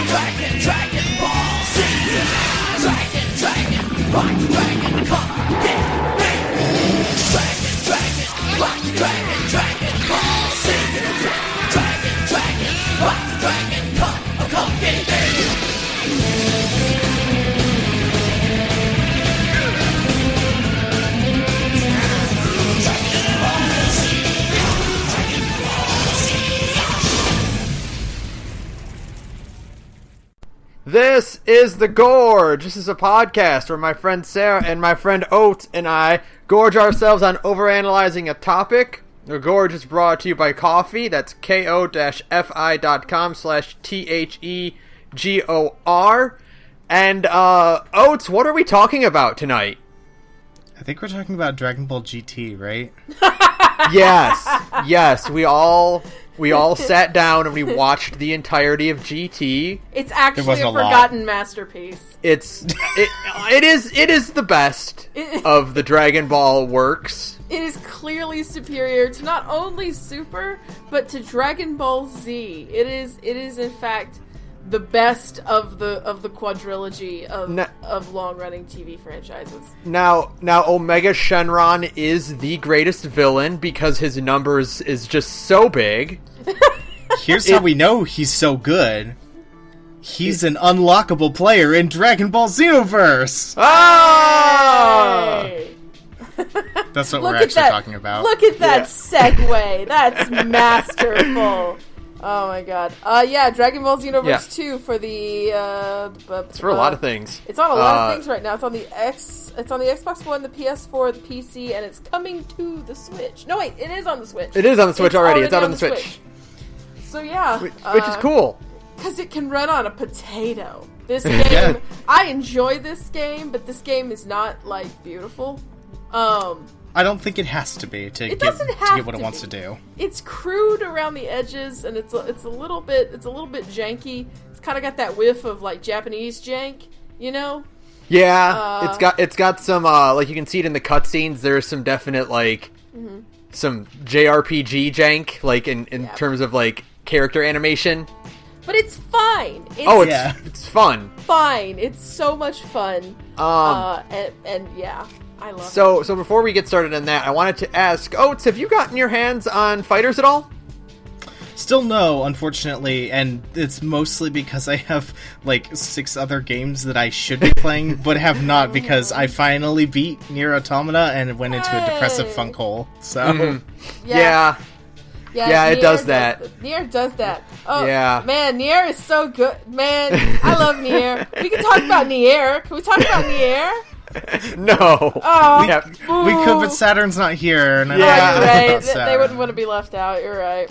Dragon Ball Z. Dragon, rock the dragon, come get me. Dragon, rock the dragon Ball Z. Dragon, rock the dragon, come get me. This is The Gorge. This is a podcast where my friend Sara and my friend Oates and I gorge ourselves on overanalyzing a topic. The Gorge is brought to you by coffee. That's ko-fi.com/THEGOR. And, Oates, what are we talking about tonight? I think we're talking about Dragon Ball GT, right? Yes. We all sat down and we watched the entirety of GT. It's actually a forgotten masterpiece. It is the best of the Dragon Ball works. It is clearly superior to not only Super, but to Dragon Ball Z. It is in fact the best of the quadrilogy of long-running TV franchises. Now Omega Shenron is the greatest villain because his numbers is just so big. Here's how we know he's so good. He's an unlockable player in Dragon Ball Xenoverse! Ah! Hey! That's what we're actually talking about. Look at that segue. That's masterful. Oh my god. Dragon Ball Xenoverse 2 for the it's for a lot of things. It's on a lot of things right now. It's on the Xbox One, the PS4, the PC, and it's coming to the Switch. No wait, it is on the Switch. It is on the Switch already. It's out on the Switch. So yeah. Which is cool. Because it can run on a potato. This game, I enjoy this game, but this game is not, like, beautiful. I don't think it has to be to get what it wants to do. It's crude around the edges, and it's a little bit janky. It's kind of got that whiff of like Japanese jank, you know? Yeah, it's got some like you can see it in the cutscenes. There's some definite like some JRPG jank, like in terms of like character animation. But it's fine. It's fun. Fine. It's so much fun. And yeah. I love it. So before we get started on that, I wanted to ask, Oates, have you gotten your hands on Fighters at all? Still no, unfortunately, and it's mostly because I have, like, 6 other games that I should be playing, but have not, because I finally beat Nier Automata and went into a depressive funk hole, so... Yeah, it does that. Nier does that. Oh, yeah. Man, Nier is so good. Man, I love Nier. We can talk about Nier. Can we talk about Nier? No. Oh, we could, but Saturn's not here. And you're right. They wouldn't want to be left out. You're right.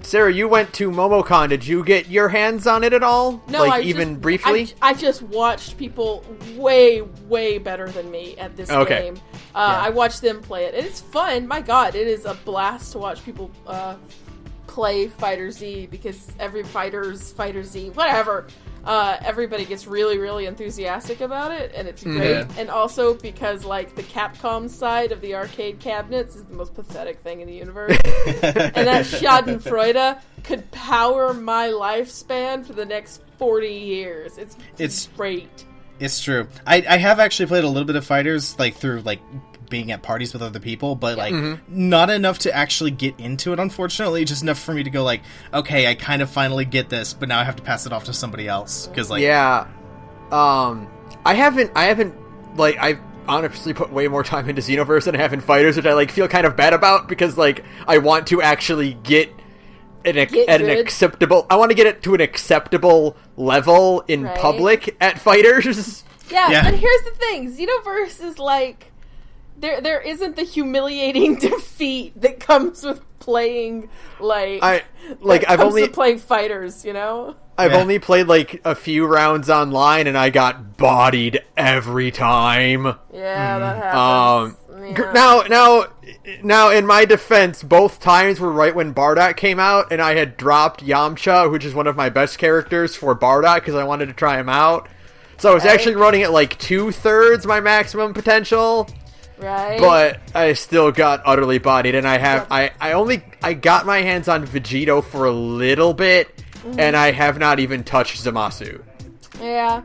Sarah, you went to MomoCon. Did you get your hands on it at all? No, briefly? I just watched people way, way better than me at this game. I watched them play it, and it's fun. My God, it is a blast to watch people play Fighter Z, because Fighter Z, whatever. Everybody gets really, really enthusiastic about it, and it's great. And also because, like, the Capcom side of the arcade cabinets is the most pathetic thing in the universe. And that Schadenfreude could power my lifespan for the next 40 years. It's great. It's true. I have actually played a little bit of Fighters, like, through, like, being at parties with other people, but like not enough to actually get into it, unfortunately. Just enough for me to go like, okay, I kind of finally get this, but now I have to pass it off to somebody else, because like I haven't like, I've honestly put way more time into Xenoverse than I have in Fighters, which I like feel kind of bad about, because like I want to actually get acceptable, I want to get it to an acceptable level in public at Fighters. Yeah, but here's the thing, Xenoverse is like, there isn't the humiliating defeat that comes with playing playing Fighters, you know? I've only played like a few rounds online, and I got bodied every time. Yeah, that happens. Now, in my defense, both times were right when Bardock came out, and I had dropped Yamcha, which is one of my best characters, for Bardock because I wanted to try him out. So I was actually running at like 2/3 my maximum potential. Right. But I still got utterly bodied, and I got my hands on Vegito for a little bit, and I have not even touched Zamasu. Yeah.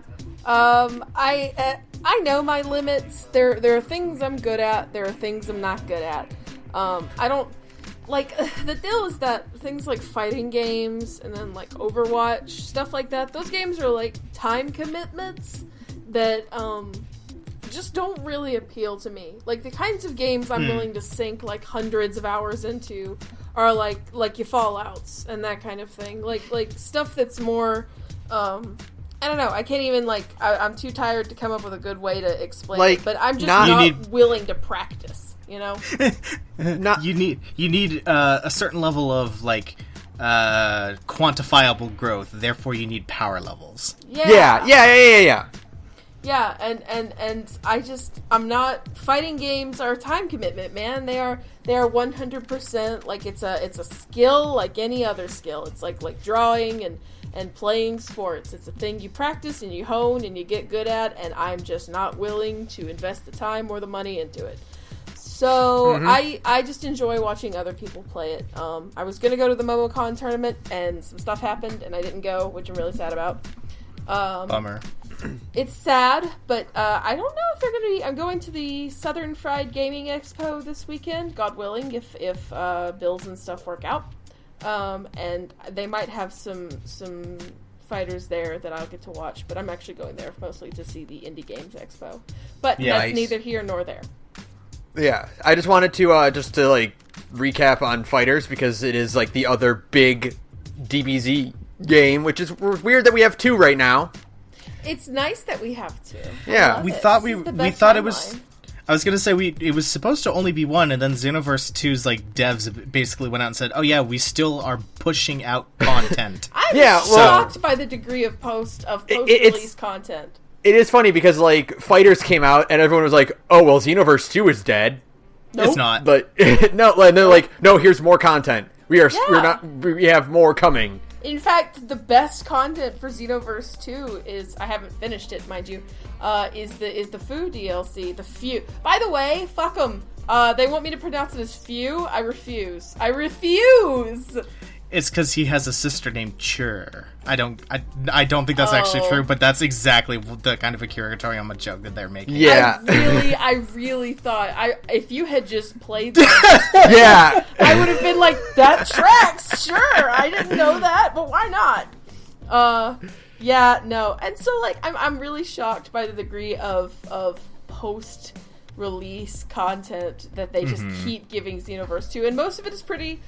I know my limits. There are things I'm good at. There are things I'm not good at. I don't like the deal is that things like fighting games and then like Overwatch, stuff like that. Those games are like time commitments that just don't really appeal to me. Like the kinds of games I'm willing to sink like hundreds of hours into are like your Fallouts and that kind of thing. Like stuff that's more I don't know. I can't even I'm too tired to come up with a good way to explain it. But I'm just not willing to practice. You know, you need a certain level of quantifiable growth. Therefore, you need power levels. Yeah. Yeah, and I'm not. Fighting games are a time commitment, man. They are 100% like it's a skill like any other skill. It's like drawing and playing sports. It's a thing you practice and you hone and you get good at, and I'm just not willing to invest the time or the money into it. So I just enjoy watching other people play it. I was going to go to the MomoCon tournament, and some stuff happened, and I didn't go, which I'm really sad about. Bummer. It's sad, but I don't know if they're going to be... I'm going to the Southern Fried Gaming Expo this weekend, God willing, if bills and stuff work out. And they might have some fighters there that I'll get to watch, but I'm actually going there mostly to see the Indie Games Expo. But that's neither here nor there. Yeah, I just wanted to recap on fighters because it is like the other big DBZ game, which is weird that we have two right now. It's nice that we have two. Yeah, we thought it was. I was gonna say it was supposed to only be one, and then Xenoverse 2's devs basically went out and said, "Oh yeah, we still are pushing out content." I'm shocked by the degree of post-release content. It is funny because Fighters came out and everyone was like, "Oh well, Xenoverse 2 is dead." Nope. It's not. But no, and they're like, "No, were's more content. We have more coming." In fact, the best content for Xenoverse 2 is, I haven't finished it, mind you, is the Foo DLC, the Few. By the way, fuck them. They want me to pronounce it as Few. I refuse. It's because he has a sister named Chur. I don't think that's actually true, but that's exactly the kind of a curatorium joke that they're making. Yeah. I really thought, if you had just played that, yeah, I would have been like, that tracks, sure. I didn't know that, but why not? Yeah, no. And so, I'm really shocked by the degree of post-release content that they just keep giving Xenoverse 2, and most of it is pretty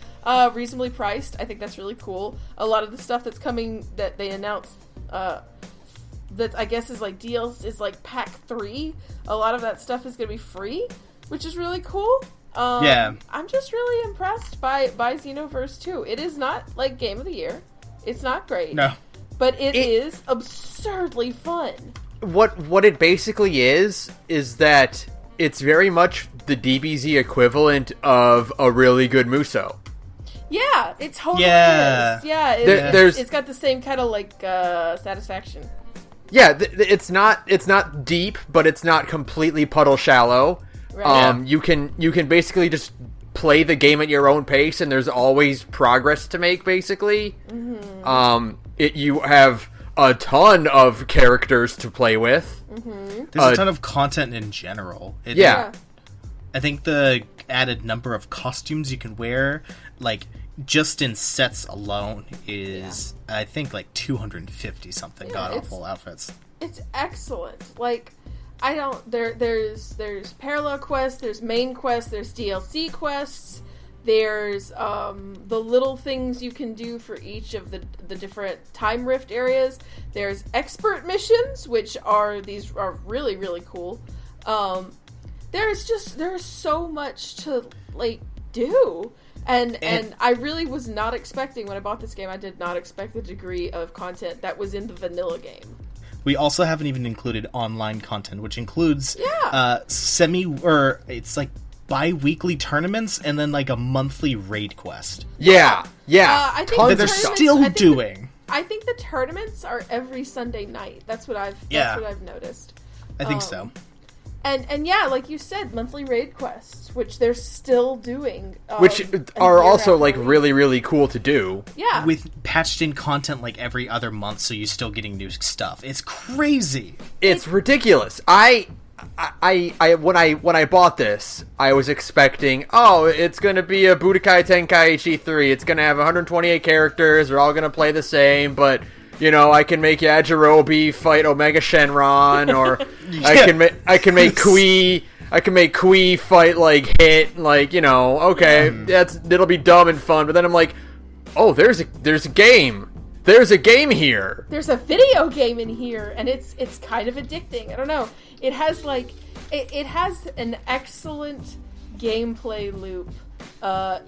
reasonably priced. I think that's really cool. A lot of the stuff that's coming that they announced that I guess is DLC is pack 3. A lot of that stuff is going to be free, which is really cool. Yeah. I'm just really impressed by Xenoverse 2. It is not Game of the Year. It's not great. No. But it is absurdly fun. What it basically is that it's very much the DBZ equivalent of a really good Muso. Yeah, it totally is. Yeah, it's got the same kind of satisfaction. Yeah, it's not deep, but it's not completely puddle shallow. Right. You can basically just play the game at your own pace, and there's always progress to make. Basically, you have a ton of characters to play with. There's a ton of content in general. Yeah. I think the added number of costumes you can wear, just in sets alone, is I think 250 something god-awful outfits. It's excellent. There's parallel quests, there's main quests, there's DLC quests, there's the little things you can do for each of the different time rift areas. There's expert missions, which are really, really cool. There's so much to do. And I really was not expecting, when I bought this game, I did not expect the degree of content that was in the vanilla game. We also haven't even included online content, which includes it's bi-weekly tournaments and then a monthly raid quest. Yeah. I think that they're still doing. I think the tournaments are every Sunday night. That's what I've noticed. I think so. And yeah, like you said, monthly raid quests, which they're still doing. Which are also, like, really, really cool to do. Yeah. With patched in content, like, every other month, so you're still getting new stuff. It's crazy. It's ridiculous. I when I bought this, I was expecting, it's gonna be a Budokai Tenkaichi 3. It's gonna have 128 characters. They're all gonna play the same, but... I can make Yajirobe fight Omega Shenron, or I can make Kui fight like Hit, like it'll be dumb and fun. But then I'm like, there's a game. There's a game here. There's a video game in here, and it's kind of addicting. I don't know. It has it has an excellent gameplay loop.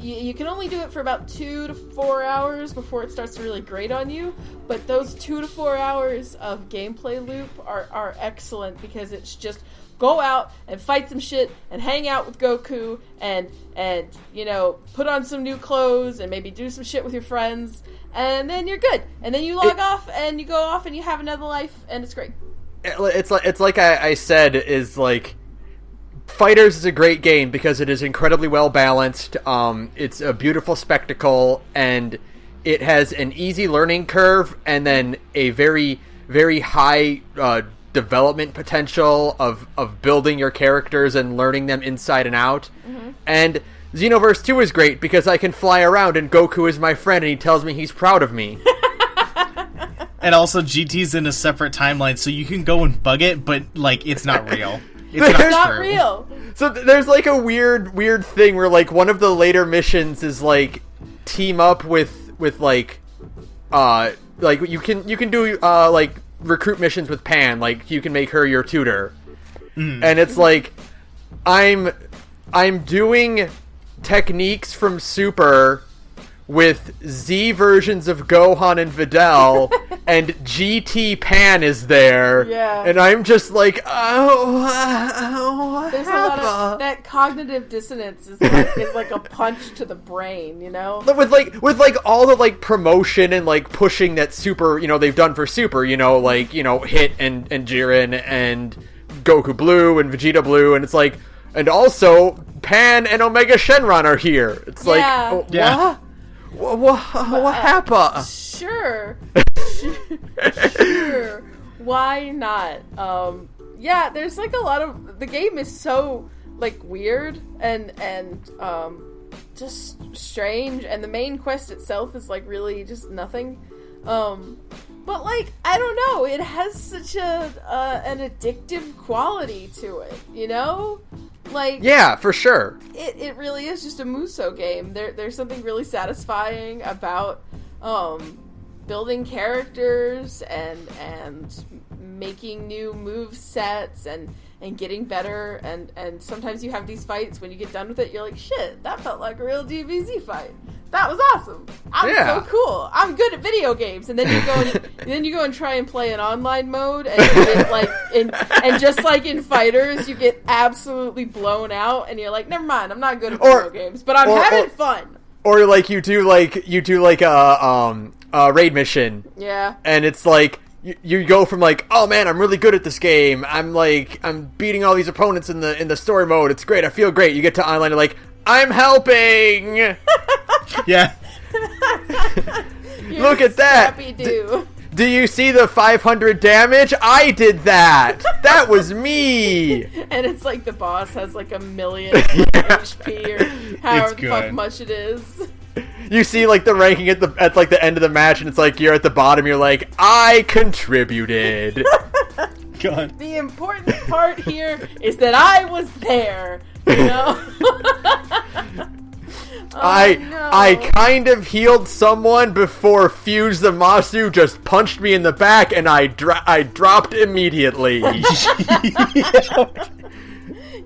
You can only do it for about 2 to 4 hours before it starts to really grate on you, but those 2 to 4 hours of gameplay loop are excellent, because it's just go out and fight some shit and hang out with Goku and put on some new clothes and maybe do some shit with your friends, and then you're good. And then you log off and you go off and you have another life, and it's great. It's like I said, is like... Fighters is a great game because it is incredibly well balanced. It's a beautiful spectacle, and it has an easy learning curve, and then a very, very high development potential of building your characters and learning them inside and out. Mm-hmm. And Xenoverse 2 is great because I can fly around and Goku is my friend and he tells me he's proud of me. And also GT's in a separate timeline, so you can go and bug it, but like it's not real. It's not real. So there's like a weird thing where like one of the later missions is like team up with like you can do like recruit missions with Pan, like you can make her your tutor. And it's like I'm doing techniques from Super with Z versions of Gohan and Videl, and GT Pan is there, and I'm just like, there's a lot of that cognitive dissonance is like a punch to the brain, with all the like promotion and like pushing that Super, they've done for Super, Hit and Jiren and Goku Blue and Vegeta Blue, and it's like, and also Pan and Omega Shenron are here. It's what happened? Sure. Why not? There's like a lot of... The game is so like weird and just strange, and the main quest itself is like really just nothing. But like, I don't know, it has such an addictive quality to it, Like, yeah, for sure. It really is just a Muso game. There's something really satisfying about building characters and making new move sets and getting better, and sometimes you have these fights, when you get done with it, you're like, shit, that felt like a real DBZ fight. That was awesome. I'm so cool. I'm good at video games. And then you go and try and play an online mode, and you get like and just like in Fighters, you get absolutely blown out, and you're like, never mind, I'm not good at video games, but I'm having fun. Or like you do like a raid mission. Yeah. And it's like you go from like, oh man, I'm really good at this game. I'm beating all these opponents in the story mode. It's great. I feel great. You get to online and like, I'm helping. Yeah. Look at that. Do you see the 500 damage? I did that. That was me. And it's like the boss has like 1 million HP or however the fuck much it is. You see like the ranking at like the end of the match, and it's like you're at the bottom. You're like, I contributed. God. The important part here is that I was there. I kind of healed someone before Fuse the Masu just punched me in the back, and I dropped immediately.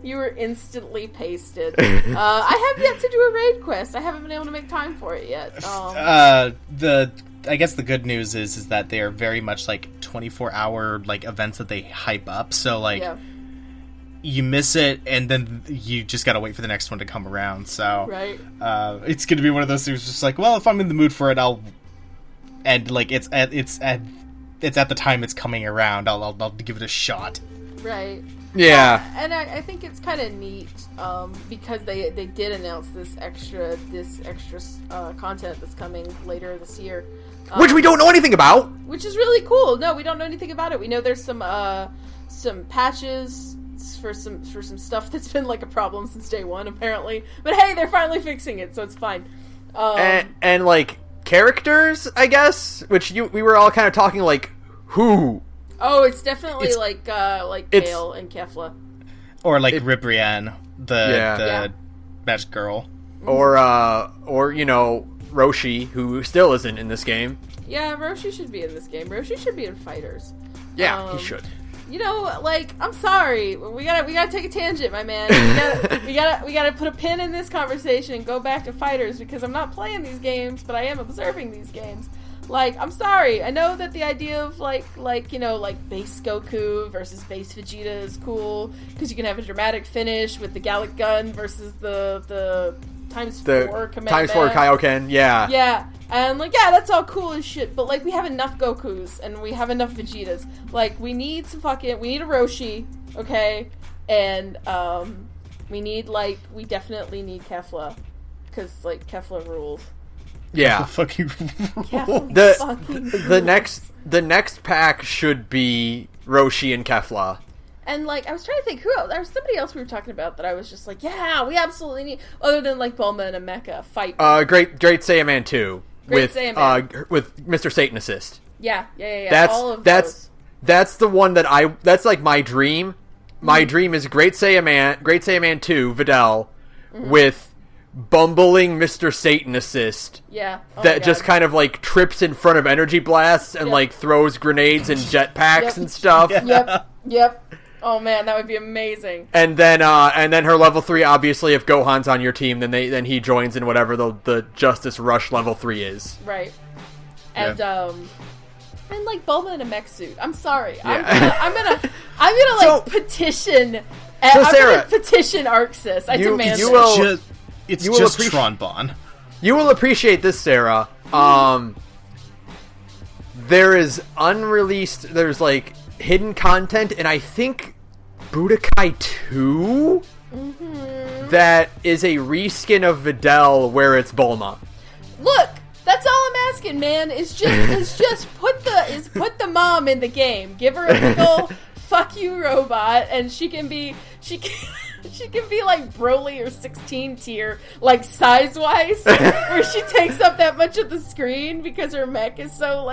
You were instantly pasted. I have yet to do a raid quest. I haven't been able to make time for it yet. I guess the good news is that they are very much like 24-hour like events that they hype up. So like. Yeah. You miss it, and then you just gotta wait for the next one to come around. So, right. It's gonna be one of those things. Just like, well, if I'm in the mood for it, I'll. And like, it's at the time it's coming around. I'll give it a shot. Right. Yeah. And I think it's kind of neat because they did announce this extra content that's coming later this year. Which we don't know anything about. Which is really cool. No, we don't know anything about it. We know there's some patches for some stuff that's been like a problem since day one, apparently. But hey, they're finally fixing it, so it's fine. And like characters, I guess, which we were all kind of talking like who. Oh, it's definitely like Kale and Kefla. Or like Ribrianne, the magic girl. Or Roshi, who still isn't in this game. Yeah, Roshi should be in this game. Roshi should be in Fighters. Yeah, he should. I'm sorry. We gotta take a tangent, my man. We gotta put a pin in this conversation and go back to Fighters because I'm not playing these games, but I am observing these games. I'm sorry. I know that the idea of base Goku versus base Vegeta is cool because you can have a dramatic finish with the Gallic Gun versus the times 4 Kamehameha. Times 4 Kaioken, yeah. Yeah. And that's all cool as shit, but we have enough Gokus and we have enough Vegetas. We need a Roshi, okay? And we definitely need Kefla because Kefla rules. Yeah. Fucking the next pack should be Roshi and Kefla. And I was trying to think who else. There was somebody else we were talking about that I was just yeah, we absolutely need, other than Bulma and a mecha fight. Great Saiyaman 2 with Mr. Satan Assist. Yeah. That's the one that's my dream. My dream is Great Saiyaman 2 Videl with bumbling Mr. Satan Assist. Yeah. That just kind of trips in front of energy blasts and throws grenades and jetpacks and stuff. Yep. Oh man, that would be amazing. And then her level 3, obviously, if Gohan's on your team, then he joins in whatever the Justice Rush level 3 is. Right. And Bulma in a mech suit. I'm sorry. Yeah. I'm gonna petition. I'm Sarah, gonna petition ArcSys. I demand it. It's just Tron Bon. You will appreciate this, Sarah. There is unreleased. There's hidden content, and I think Budokai 2 that is a reskin of Videl where it's Bulma. Look, that's all I'm asking, man. Is just put the mom in the game. Give her a big ol' fuck you robot, and she can be Broly or 16 tier, size-wise, where she takes up that much of the screen because her mech is so,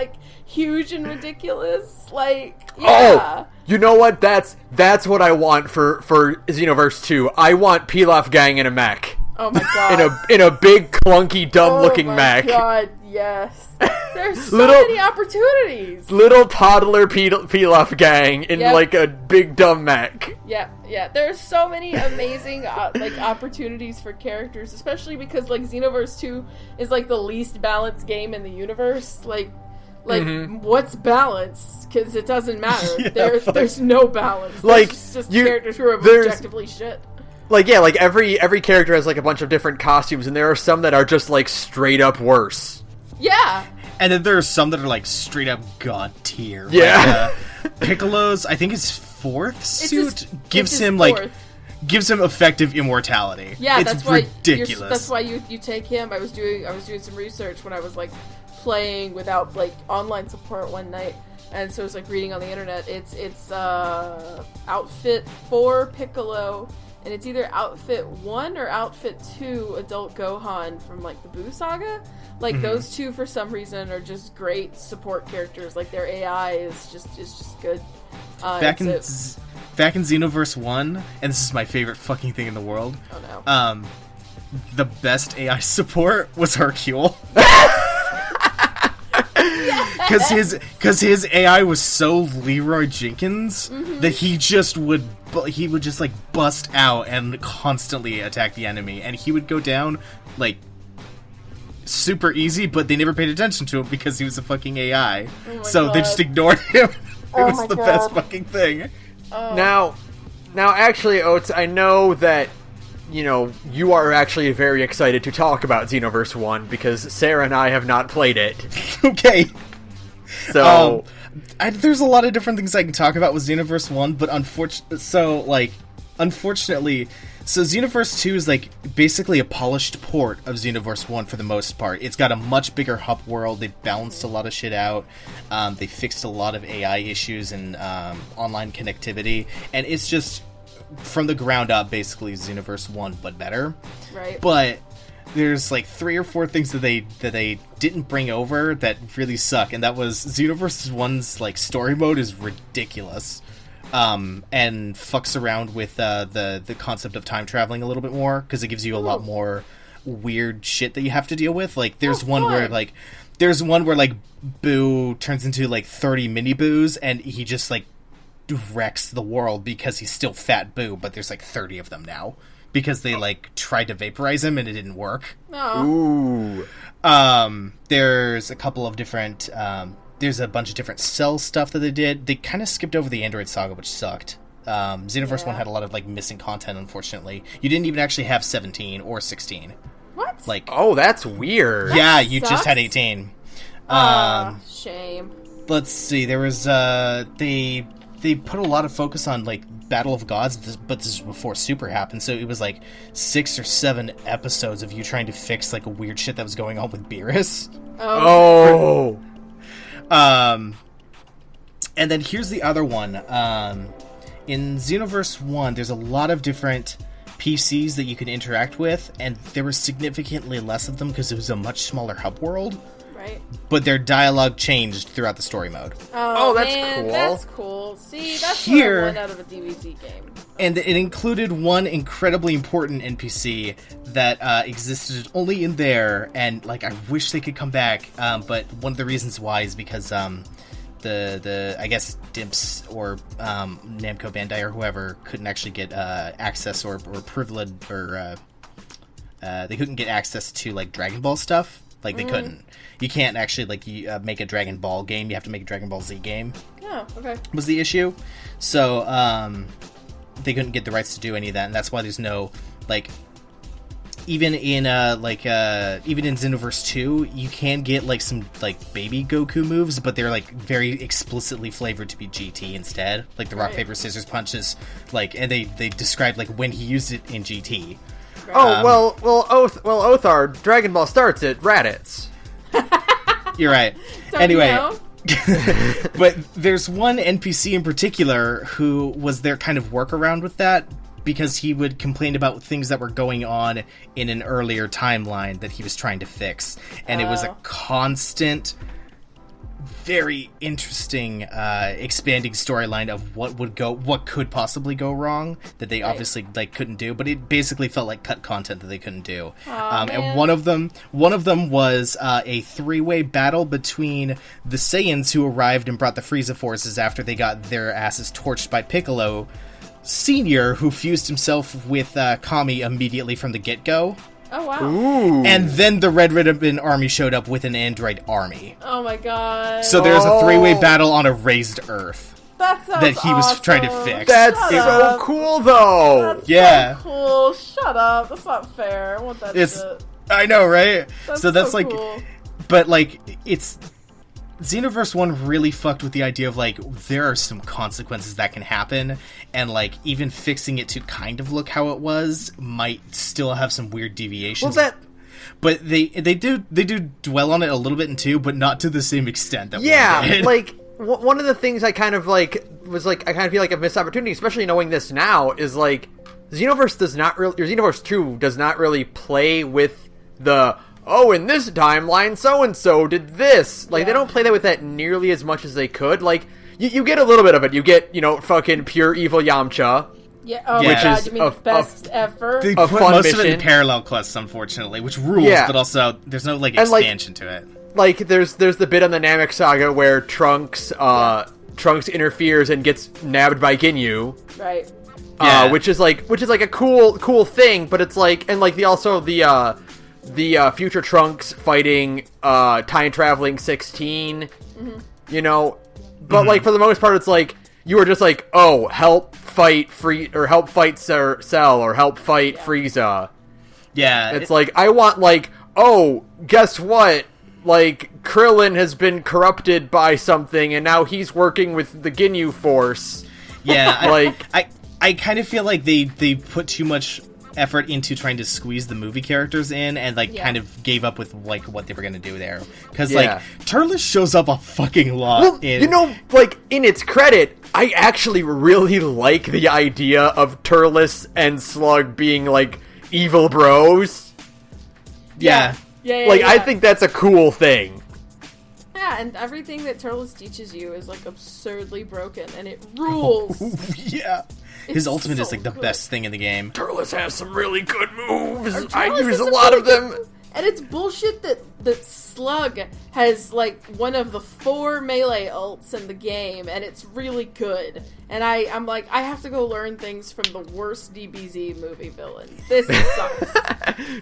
huge and ridiculous. Yeah. Oh! You know what? That's what I want for Xenoverse 2. I want Pilaf Gang in a mech. Oh my god. In a big, clunky, dumb-looking mech. Oh my god, yes. There's so many opportunities. Little toddler Pilaf Gang in a big, dumb mech. Yeah. There's so many amazing opportunities for characters, especially because Xenoverse 2 is the least balanced game in the universe. What's balance? Because it doesn't matter. There's no balance. There's just characters who are objectively shit. Every character has a bunch of different costumes, and there are some that are just straight up worse. Yeah. And then there are some that are straight up god tier. Yeah. Piccolo's, I think his 4th suit gives him effective immortality. Yeah, it's ridiculous. That's why you take him. I was doing some research when I was playing without online support one night, and so I was reading on the internet. It's outfit 4 Piccolo. And it's either Outfit 1 or Outfit 2 Adult Gohan from, the Buu Saga. Those two, for some reason, are just great support characters. Their AI is just good. Back in Xenoverse 1, and this is my favorite fucking thing in the world. Oh, no. The best AI support was Hercule. Because his AI was so Leroy Jenkins that he would just bust out and constantly attack the enemy, and he would go down super easy, but they never paid attention to him because he was a fucking AI. So they just ignored him. It was the best fucking thing. Now actually, Oates, I know that you are actually very excited to talk about Xenoverse 1 because Sarah and I have not played it. Okay. So There's a lot of different things I can talk about with Xenoverse 1, but unfortunately, so Xenoverse 2 is like basically a polished port of Xenoverse 1 for the most part. It's got a much bigger hub world. They balanced a lot of shit out. They fixed a lot of AI issues and online connectivity, and it's just from the ground up basically Xenoverse 1 but better. Right. But there's like 3 or 4 things that they didn't bring over that really suck, and that was Xenoverse 1's like story mode is ridiculous. And fucks around with the concept of time traveling a little bit more, because it gives you a lot more weird shit that you have to deal with. Like there's one where Boo turns into like 30 mini Boos, and he just like wrecks the world because he's still Fat Boo, but there's like 30 of them now because they like tried to vaporize him and it didn't work. Ooh. There's a couple of different there's a bunch of different Cell stuff that they did. They kind of skipped over the Android saga, which sucked. Xenoverse 1 had a lot of like missing content, unfortunately. You didn't even actually have 17 or 16. What? Like, oh, that's weird. Yeah, That you sucks. just had 18. Shame. Let's see. There was they put a lot of focus on like Battle of Gods, but this is before Super happened, so it was like 6 or 7 episodes of you trying to fix like a weird shit that was going on with Beerus. Oh. And then here's the other one. In Xenoverse 1, there's a lot of different PCs that you can interact with, and there were significantly less of them because it was a much smaller hub world. Right. But their dialogue changed throughout the story mode. Oh, that's man, cool. That's cool. See, that's Here- what I want out of a DBZ game. And it included one incredibly important NPC that existed only in there, and like I wish they could come back. But one of the reasons why is because the I guess Dimps or Namco Bandai or whoever couldn't actually get access or privilege or they couldn't get access to like Dragon Ball stuff. Like they couldn't. You can't actually like make a Dragon Ball game. You have to make a Dragon Ball Z game. Oh, okay. Was the issue. So they couldn't get the rights to do any of that, and that's why there's no like even in Xenoverse 2 you can get like some like baby Goku moves, but they're like very explicitly flavored to be GT instead, like the rock Right. paper scissors punches, like, and they describe like when he used it in GT. Oh, Othar, Dragon Ball starts at Raditz. You're right. Don't Anyway, you know? but there's one NPC in particular who was their kind of workaround with that, because he would complain about things that were going on in an earlier timeline that he was trying to fix. And it was a constant, very interesting, expanding storyline of what could possibly go wrong that they obviously like couldn't do, but it basically felt like cut content that they couldn't do. And one of them was a 3-way battle between the Saiyans who arrived and brought the Frieza forces after they got their asses torched by Piccolo Senior, who fused himself with Kami immediately from the get-go. Oh, wow. Ooh. And then the Red Ribbon Army showed up with an android army. Oh, my God. So there's a 3-way battle on a raised Earth that sounds that he was awesome. trying to fix. That's Shut so up. cool, though. That's Yeah. so cool. Shut up. That's not fair. I want that It's, shit. I know, right? That's so that's so like, cool. but like, it's Xenoverse 1 really fucked with the idea of like there are some consequences that can happen, and like even fixing it to kind of look how it was might still have some weird deviations. But they do dwell on it a little bit in 2, but not to the same extent that Yeah, one did. like one of the things I kind of like was like I kind of feel like a missed opportunity, especially knowing this now, is like Xenoverse does not really, or Xenoverse 2 does not really play with the in this timeline so and so did this. Like they don't play that with that nearly as much as they could. Like you get a little bit of it. You get fucking pure evil Yamcha. Yeah. Oh Yeah. my Which God. is You mean the best ever? They a put fun most of it in mission. parallel quests, unfortunately, which rules, Yeah. but also there's no like And, like, expansion to it. Like there's the bit on the Namek saga where Trunks interferes and gets nabbed by Ginyu. Right. Yeah. Which is like a cool thing, but it's like, and like the future Trunks fighting time traveling 16, but like for the most part it's like you were just like, help fight Cell or help fight Frieza. Yeah, It's like I want like, guess what? like, Krillin has been corrupted by something, and now he's working with the Ginyu Force. Yeah, like, I kind of feel like they put too much effort into trying to squeeze the movie characters in, and kind of gave up with like what they were gonna do there, because like Turles shows up a fucking lot. Well, you know, like, in its credit, I actually really like the idea of Turles and Slug being like evil bros. Yeah. I think that's a cool thing. Yeah, and everything that Turles teaches you is like absurdly broken, and it rules. Yeah. His ultimate is so like the best thing in the game. Turles has some really good moves. I Turles use has a some lot really of them. good- And it's bullshit that Slug has, like, one of the 4 melee ults in the game, and it's really good. And I'm like, I have to go learn things from the worst DBZ movie villain. This sucks.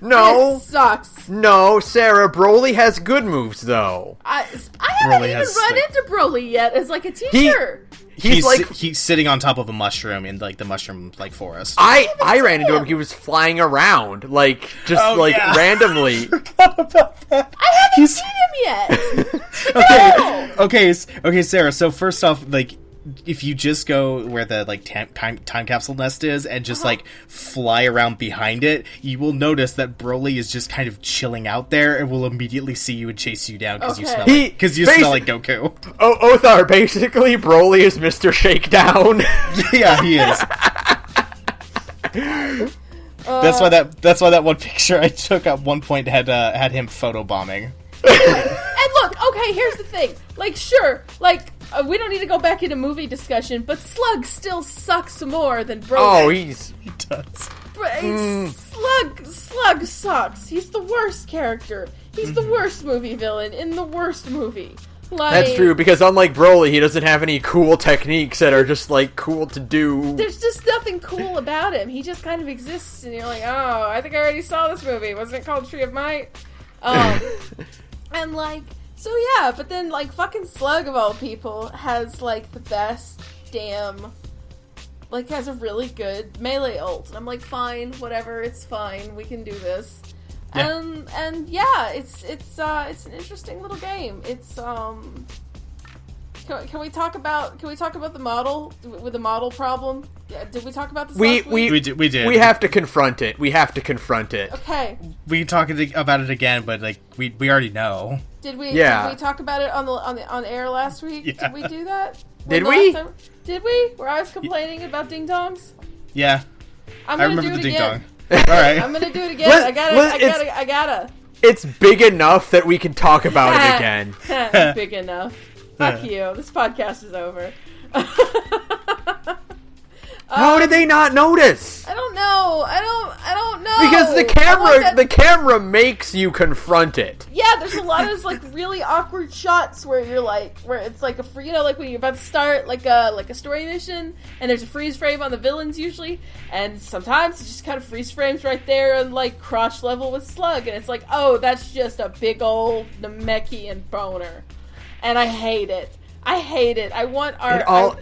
No. This sucks. No, Sarah, Broly has good moves, though. I haven't Broly even has, run like- into Broly yet as, like, a teacher. He's sitting on top of a mushroom in like the mushroom like forest. I ran into him. He was flying around, like, just randomly. Forgot about that. I haven't seen him yet. Okay, Sarah. So first off, like, if you just go where the like time capsule nest is and just like fly around behind it, you will notice that Broly is just kind of chilling out there and will immediately see you and chase you down because you smell like Goku. Othar, basically, Broly is Mr. Shakedown. Yeah, he is. That's why that one picture I took at one point had him photobombing. And look, okay, here's the thing. Like, sure, like, we don't need to go back into movie discussion, but Slug still sucks more than Broly. Oh, He does. Slug sucks. He's the worst character. He's the worst movie villain in the worst movie. Like, that's true, because unlike Broly, he doesn't have any cool techniques that are just, like, cool to do. There's just nothing cool about him. He just kind of exists, and you're like, oh, I think I already saw this movie. Wasn't it called Tree of Might? And, like, so yeah, but then, like, fucking Slug, of all people, has, like, the best damn, like, has a really good melee ult. And I'm like, fine, whatever, it's fine, we can do this. Yeah. And yeah, it's an interesting little game. It's, Can we talk about the model with the model problem? Yeah, did we talk about this last week? We did. We have to confront it. Okay. We can talk about it again, but like we already know. Did we? Yeah. Did we talk about it on air last week? Yeah. Did we do that? Did we? Did we? Where I was complaining about ding dongs? Yeah, I'm I gonna remember do the it ding again. dong. All right. I'm gonna do it again. I gotta. It's big enough that we can talk about it again. Big enough. Fuck you. This podcast is over. How did they not notice? I don't know. I don't know. Because the camera makes you confront it. Yeah, there's a lot of like really awkward shots where you're like, where it's like a free, like when you're about to start like a story mission, and there's a freeze frame on the villains usually, and sometimes it just kind of freeze frames right there on like crotch level with Slug, and it's like, oh, that's just a big old Namekian boner, and I hate it. I want our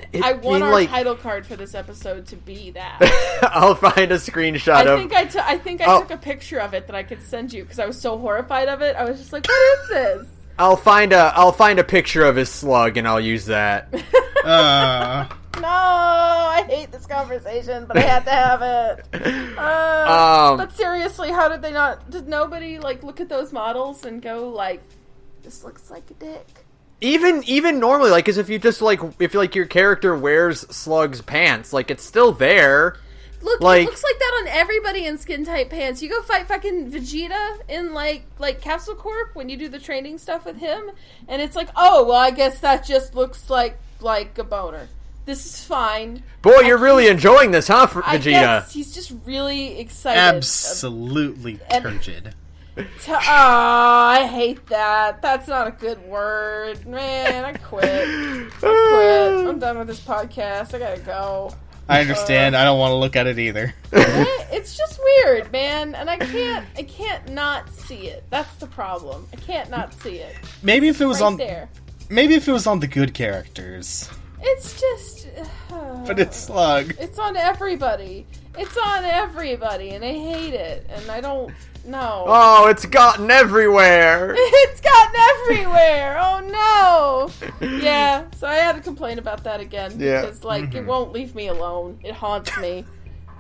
title card for this episode to be that. I'll find a screenshot I think I took a picture of it that I could send you because I was so horrified of it. I was just like, what is this? I'll find a picture of his Slug and I'll use that. No, I hate this conversation, but I had to have it. But seriously, how did they not? Did nobody like look at those models and go like, this looks like a dick? Even normally, like, 'cause if you just if your character wears Slug's pants, like, it's still there. Look, like, it looks like that on everybody in skin tight pants. You go fight fucking Vegeta in like Capsule Corp when you do the training stuff with him, and it's like, oh well, I guess that just looks like a boner. This is fine. Boy, you're really enjoying this, huh, Vegeta? I guess he's just really excited. Absolutely turgid. I hate that. That's not a good word. Man, I quit. I'm done with this podcast. I gotta go. I understand. I don't want to look at it either. It's just weird, man. And I can't not see it. That's the problem. I can't not see it. Maybe if it was on there. Maybe if it was on the good characters. It's just... but it's Slug. It's on everybody. It's on everybody, and I hate it. And I don't... No. Oh, it's gotten everywhere. It's gotten everywhere. Oh no. Yeah. So I had to complain about that again because it won't leave me alone. It haunts me.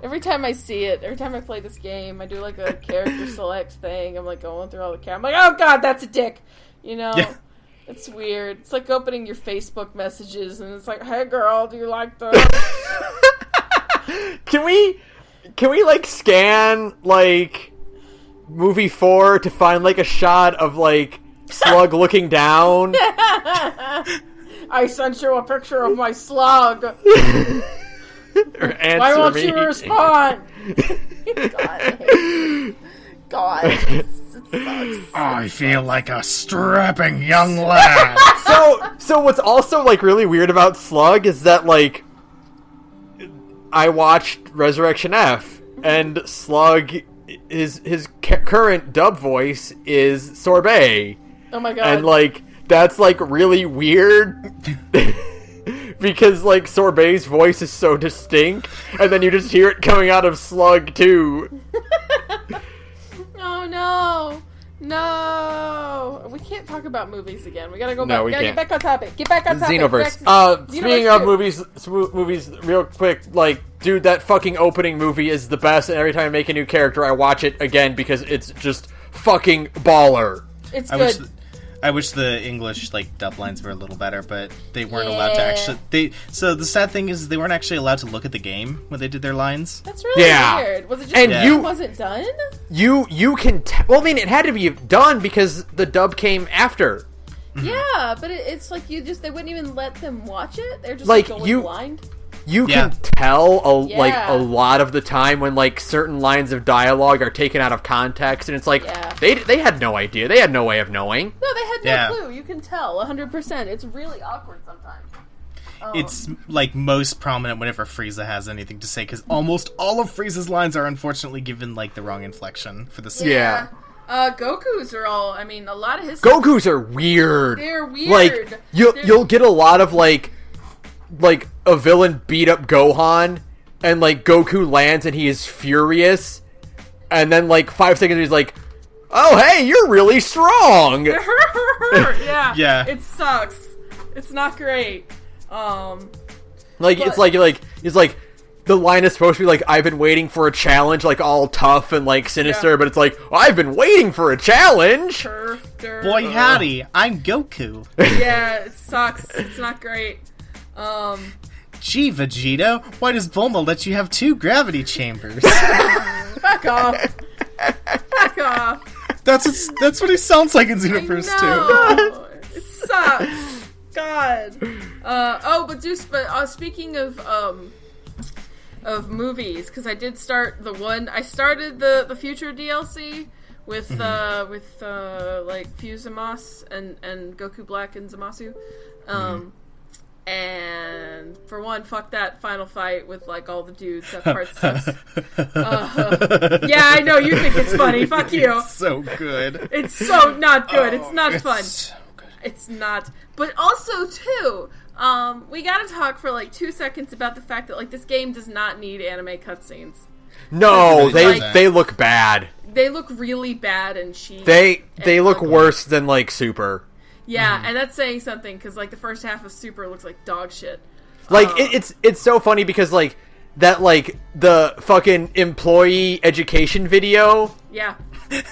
Every time I see it, every time I play this game, I do like a character select thing. I'm like going through all the I'm like, oh god, that's a dick. You know? Yeah. It's weird. It's like opening your Facebook messages and it's like, hey girl, do you like the Can we like scan like movie 4 to find like a shot of like Slug looking down? I sent you a picture of my slug. Why won't you respond? God, it sucks. I feel like a strapping young lad. So what's also like really weird about Slug is that like I watched Resurrection F and Slug his current dub voice is Sorbet. Oh my god. And like that's like really weird. Because, like, Sorbet's voice is so distinct, and then you just hear it coming out of Slug, too. Oh, no. No. We can't talk about movies again. We gotta go back. No, we can't. Get back on topic. Get back on topic. Xenoverse. Speaking of movies, real quick, like, dude, that fucking opening movie is the best, and every time I make a new character, I watch it again because it's just fucking baller. It's good. I wish the English like dub lines were a little better, but they weren't allowed to actually. So the sad thing is they weren't actually allowed to look at the game when they did their lines. That's really weird. Was it just it wasn't done? You can. Well, I mean, it had to be done because the dub came after. Yeah, but it's like they wouldn't even let them watch it. They're just like going blind. You can tell a lot of the time when like certain lines of dialogue are taken out of context, and it's like they had no idea. They had no way of knowing. No, they had no clue. You can tell 100%. It's really awkward sometimes. It's like most prominent whenever Frieza has anything to say, because almost all of Frieza's lines are unfortunately given like the wrong inflection for the scene. Yeah. Goku's are all. I mean, a lot of his. Goku's are weird. They're weird. Like you'll get a lot of like a villain beat up Gohan, and like Goku lands and he is furious, and then like 5 seconds he's like, "Oh hey, you're really strong." Yeah. It sucks. It's not great. It's like the line is supposed to be like, "I've been waiting for a challenge," like all tough and like sinister, but it's like, "I've been waiting for a challenge." Boy howdy, I'm Goku. Yeah, it sucks. It's not great. Gee, Vegeta, why does Bulma let you have 2 gravity chambers? Fuck off. Fuck off. That's what he sounds like in Xenoverse too. It sucks. God. Speaking of movies, because I did start I started the Future DLC with like Fusamas and Goku Black and Zamasu. And for one, fuck that final fight with like all the dudes. That part sucks. Yeah, I know you think it's funny. Fuck you. It's so good. It's so not good. It's not fun. So good. It's not. But also too, we gotta talk for like 2 seconds about the fact that like this game does not need anime cutscenes. No, they look bad. They look really bad and cheap. They look worse than like Super. Yeah, and that's saying something, because, like, the first half of Super looks like dog shit. Like, it's so funny, because, like, that, like, the fucking employee education video... Yeah.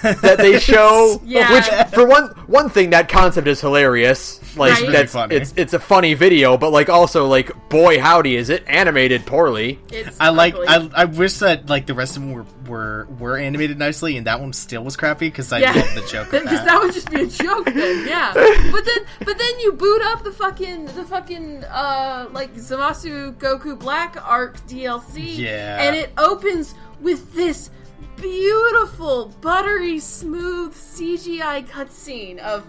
That they show... Yeah. Which, for one thing, that concept is hilarious. Like, right? that's funny. It's a funny video, but, like, also, like, boy howdy, is it animated poorly. I wish that, like, the rest of them were animated nicely, and that one still was crappy, because I love the joke of that. Because that would just be a joke then, yeah. but then you boot up the fucking like, Zamasu Goku Black arc DLC, and it opens with this beautiful, buttery, smooth CGI cutscene of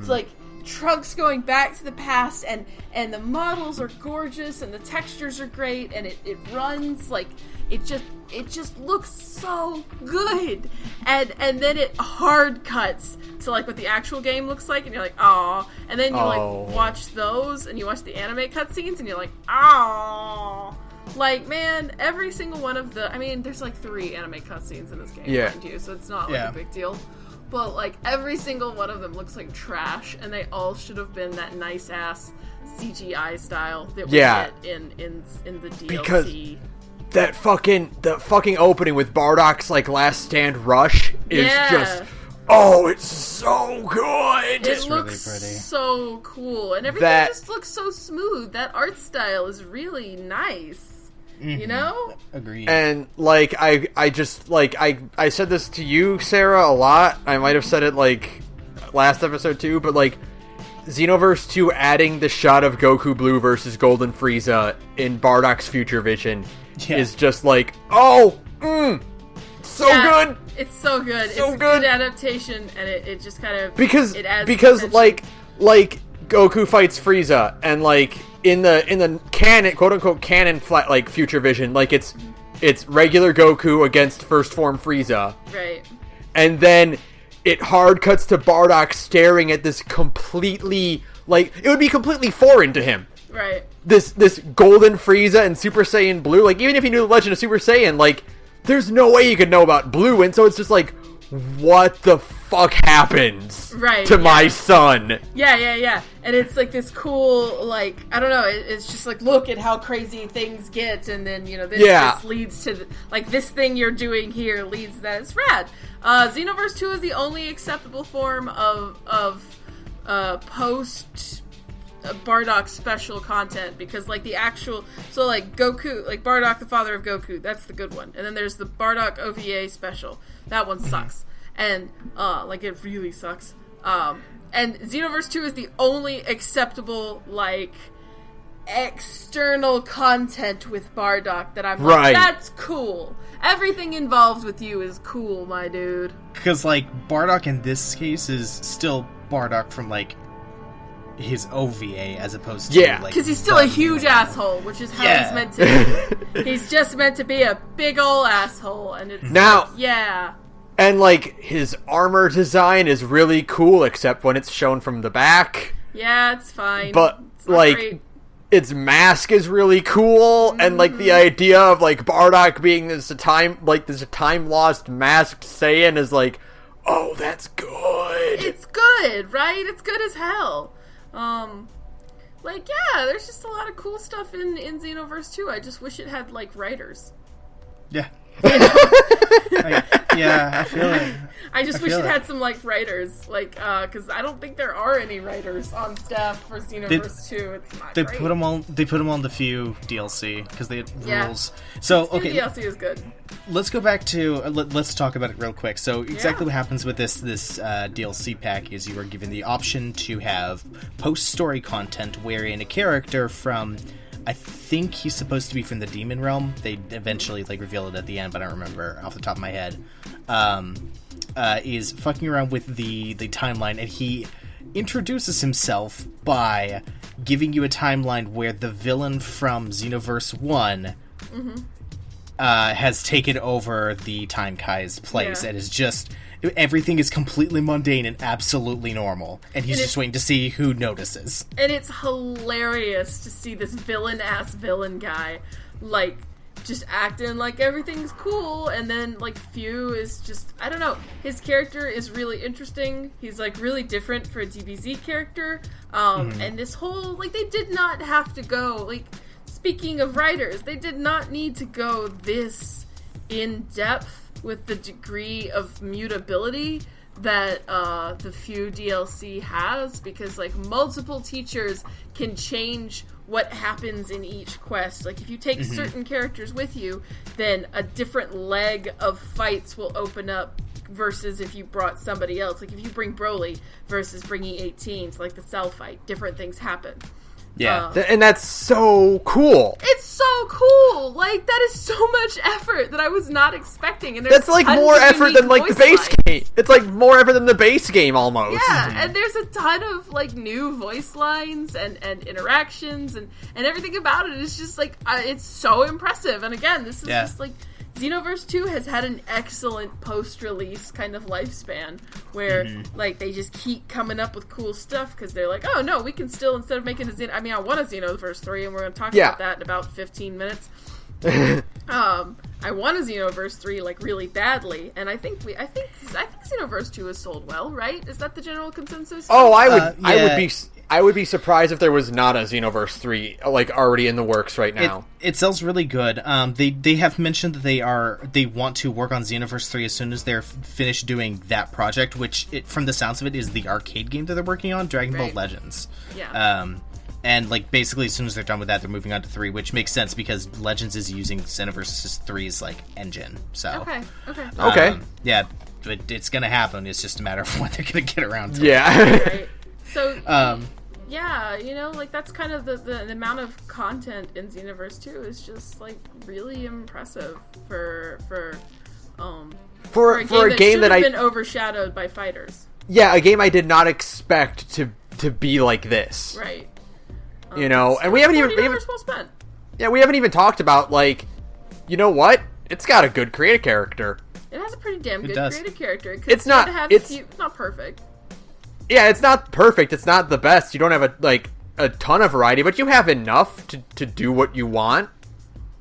like Trunks going back to the past, and the models are gorgeous, and the textures are great, and it runs like it just looks so good, and then it hard cuts to like what the actual game looks like, and you're like, aw, and then you like watch those, and you watch the anime cutscenes, and you're like, aw. Like, man, every single one of the... I mean, there's like 3 anime cutscenes in this game, mind you, so it's not like a big deal. But, like, every single one of them looks like trash, and they all should have been that nice-ass CGI style that we get in the DLC. Because the fucking opening with Bardock's, like, last stand rush is just... Oh, it's so good! It looks really pretty. So cool. And everything just looks so smooth. That art style is really nice. Mm-hmm. You know? Agreed. And, like, I just, like, I said this to you, Sarah, a lot. I might have said it, like, last episode, too. But, like, Xenoverse 2 adding the shot of Goku Blue versus Golden Frieza in Bardock's Future Vision is just, like, so good! It's so good. So it's a good adaptation, and it just kind of... it adds like Goku fights Frieza, and, like, in the canon, quote-unquote canon, like, Future Vision, like, it's regular Goku against First Form Frieza. Right. And then it hard cuts to Bardock staring at this completely, like, it would be completely foreign to him. Right. This Golden Frieza and Super Saiyan Blue, like, even if you knew the Legend of Super Saiyan, like, there's no way you could know about Blue, and so it's just like, what the fuck happens to my son? Yeah. And it's like this cool, like, I don't know, it's just like, look at how crazy things get, and then, you know, this leads to, like, this thing you're doing here leads to that. It's rad. Xenoverse 2 is the only acceptable form of post... Bardock special content, because, like, the actual... So, like, Goku... Like, Bardock, the father of Goku, that's the good one. And then there's the Bardock OVA special. That one sucks. And, like, it really sucks. And Xenoverse 2 is the only acceptable, like, external content with Bardock that I'm like, that's cool. Everything involved with you is cool, my dude. Because, like, Bardock in this case is still Bardock from, like, his OVA as opposed to like, because he's still a huge asshole, which is how he's meant to be. He's just meant to be a big ol' asshole, and it's now like, and like his armor design is really cool, except when it's shown from the back. Yeah, it's fine, but it's like great. Its mask is really cool, and like the idea of like Bardock being this time lost masked Saiyan is like, oh, that's good. It's good, right? It's good as hell. Like, yeah, there's just a lot of cool stuff in Xenoverse 2. I just wish it had, like, writers. Yeah. I feel it. I just wish it had some, like, writers. Like, because I don't think there are any writers on staff for Xenoverse 2. It's not great. They put them on the few DLC, because they had rules. So, okay. DLC is good. Let's go back to... let's talk about it real quick. So, exactly what happens with this DLC pack is you are given the option to have post-story content wherein a character from... I think he's supposed to be from the Demon Realm. They eventually, like, reveal it at the end, but I don't remember off the top of my head. Is fucking around with the timeline, and he introduces himself by giving you a timeline where the villain from Xenoverse 1 has taken over the Time Kai's place and is just... Everything is completely mundane and absolutely normal. And he's just waiting to see who notices. And it's hilarious to see this villain-ass villain guy, like, just acting like everything's cool, and then, like, Few is just... I don't know. His character is really interesting. He's, like, really different for a DBZ character. And this whole... Like, they did not have to go... Like, speaking of writers, they did not need to go this in-depth with the degree of mutability that the Few DLC has, because, like, multiple teachers can change what happens in each quest. Like, if you take certain characters with you, then a different leg of fights will open up versus if you brought somebody else. Like, if you bring Broly versus bringing 18s, like the Cell fight, different things happen. Yeah. And that's so cool. It's so cool. Like, that is so much effort that I was not expecting. And that's like more effort than like the base game. It's like more effort than the base game almost. Yeah, and there's a ton of like new voice lines and interactions and everything about it is just like it's so impressive. And again, this is just like Xenoverse 2 has had an excellent post-release kind of lifespan where, like, they just keep coming up with cool stuff because they're like, oh, no, we can still, instead of making I want a Xenoverse 3, and we're going to talk about that in about 15 minutes. I want a Xenoverse 3, like, really badly, and I think Xenoverse 2 has sold well, right? Is that the general consensus? Oh, I would be surprised if there was not a Xenoverse 3 like already in the works right now. It sells really good. They have mentioned that they want to work on Xenoverse 3 as soon as they're finished doing that project, which from the sounds of it is the arcade game that they're working on, Dragon Ball Legends. Yeah. And like basically as soon as they're done with that, they're moving on to 3, which makes sense because Legends is using Xenoverse 3's like engine. So Okay. Yeah, but it's gonna happen. It's just a matter of when they're gonna get around to it. Yeah. Right. So, yeah, you know, like, that's kind of the amount of content in Xenoverse 2 is just, like, really impressive for a game that been overshadowed by fighters. Yeah, a game I did not expect to be like this. Right. You know, and we haven't well spent. Yeah, we haven't even talked about, like, you know what? It's got a good creative character. It has a pretty damn good creative character. It's not perfect. Yeah, it's not perfect. It's not the best. You don't have a ton of variety, but you have enough to do what you want.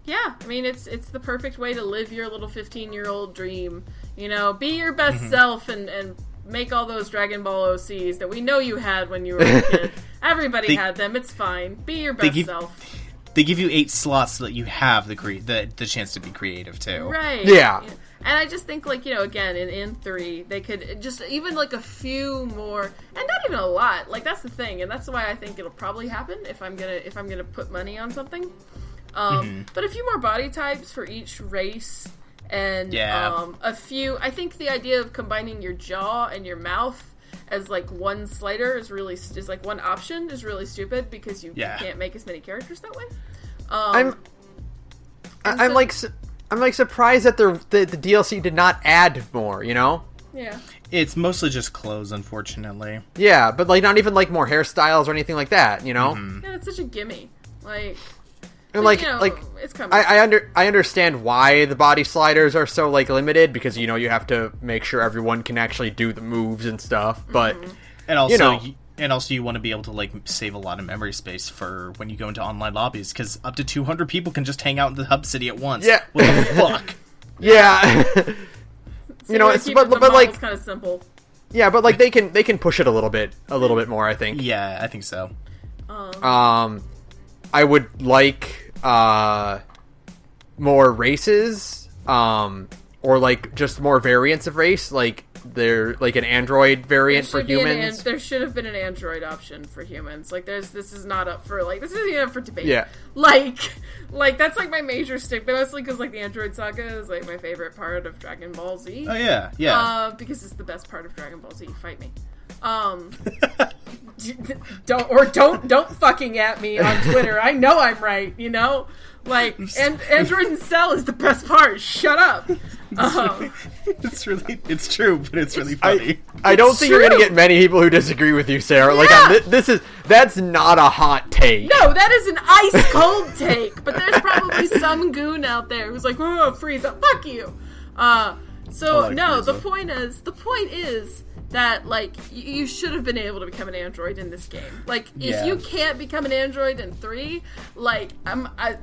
Yeah, I mean, it's the perfect way to live your little 15-year-old dream. You know, be your best self and make all those Dragon Ball OCs that we know you had when you were a kid. Everybody had them. It's fine. Be your best self. They give you 8 slots so that you have the chance to be creative too. Right. Yeah. And I just think, like, you know, again, in 3, they could just even, like, a few more, and not even a lot. Like, that's the thing, and that's why I think it'll probably happen if I'm gonna put money on something. But a few more body types for each race, and a few. I think the idea of combining your jaw and your mouth as like one slider is like one option is really stupid because you can't make as many characters that way. I'm like surprised that the DLC did not add more, you know? Yeah. It's mostly just clothes, unfortunately. Yeah, but like not even like more hairstyles or anything like that, you know? Yeah, it's such a gimme. Like, and like, you know, like it's coming. I understand why the body sliders are so like limited because you know you have to make sure everyone can actually do the moves and stuff, but and also you know, and also you want to be able to like save a lot of memory space for when you go into online lobbies because up to 200 people can just hang out in the hub city at once. Yeah. What the fuck? Yeah. So you know, it's but like it's kind of simple. Yeah, but like they can push it a little bit more, I think. Yeah, I think so. I would like more races, or like just more variants of race, like they're like an android variant for humans. There should have been an android option for humans. Like this is not up for this isn't even up for debate. Yeah. Like that's like my major stick, but mostly because like the Android Saga is like my favorite part of Dragon Ball Z. Oh yeah. Because it's the best part of Dragon Ball Z. Fight me. Don't fucking at me on Twitter. I know I'm right, you know? Like, and Android and Cell is the best part. Shut up. It's true, but it's really funny. I don't think you're gonna get many people who disagree with you, Sarah. Yeah. Like, that's not a hot take. No, that is an ice cold take. But there's probably some goon out there who's like, "Oh, Frieza, fuck you." The point is that, like, you should have been able to become an android in this game. Like, if you can't become an android in 3, like,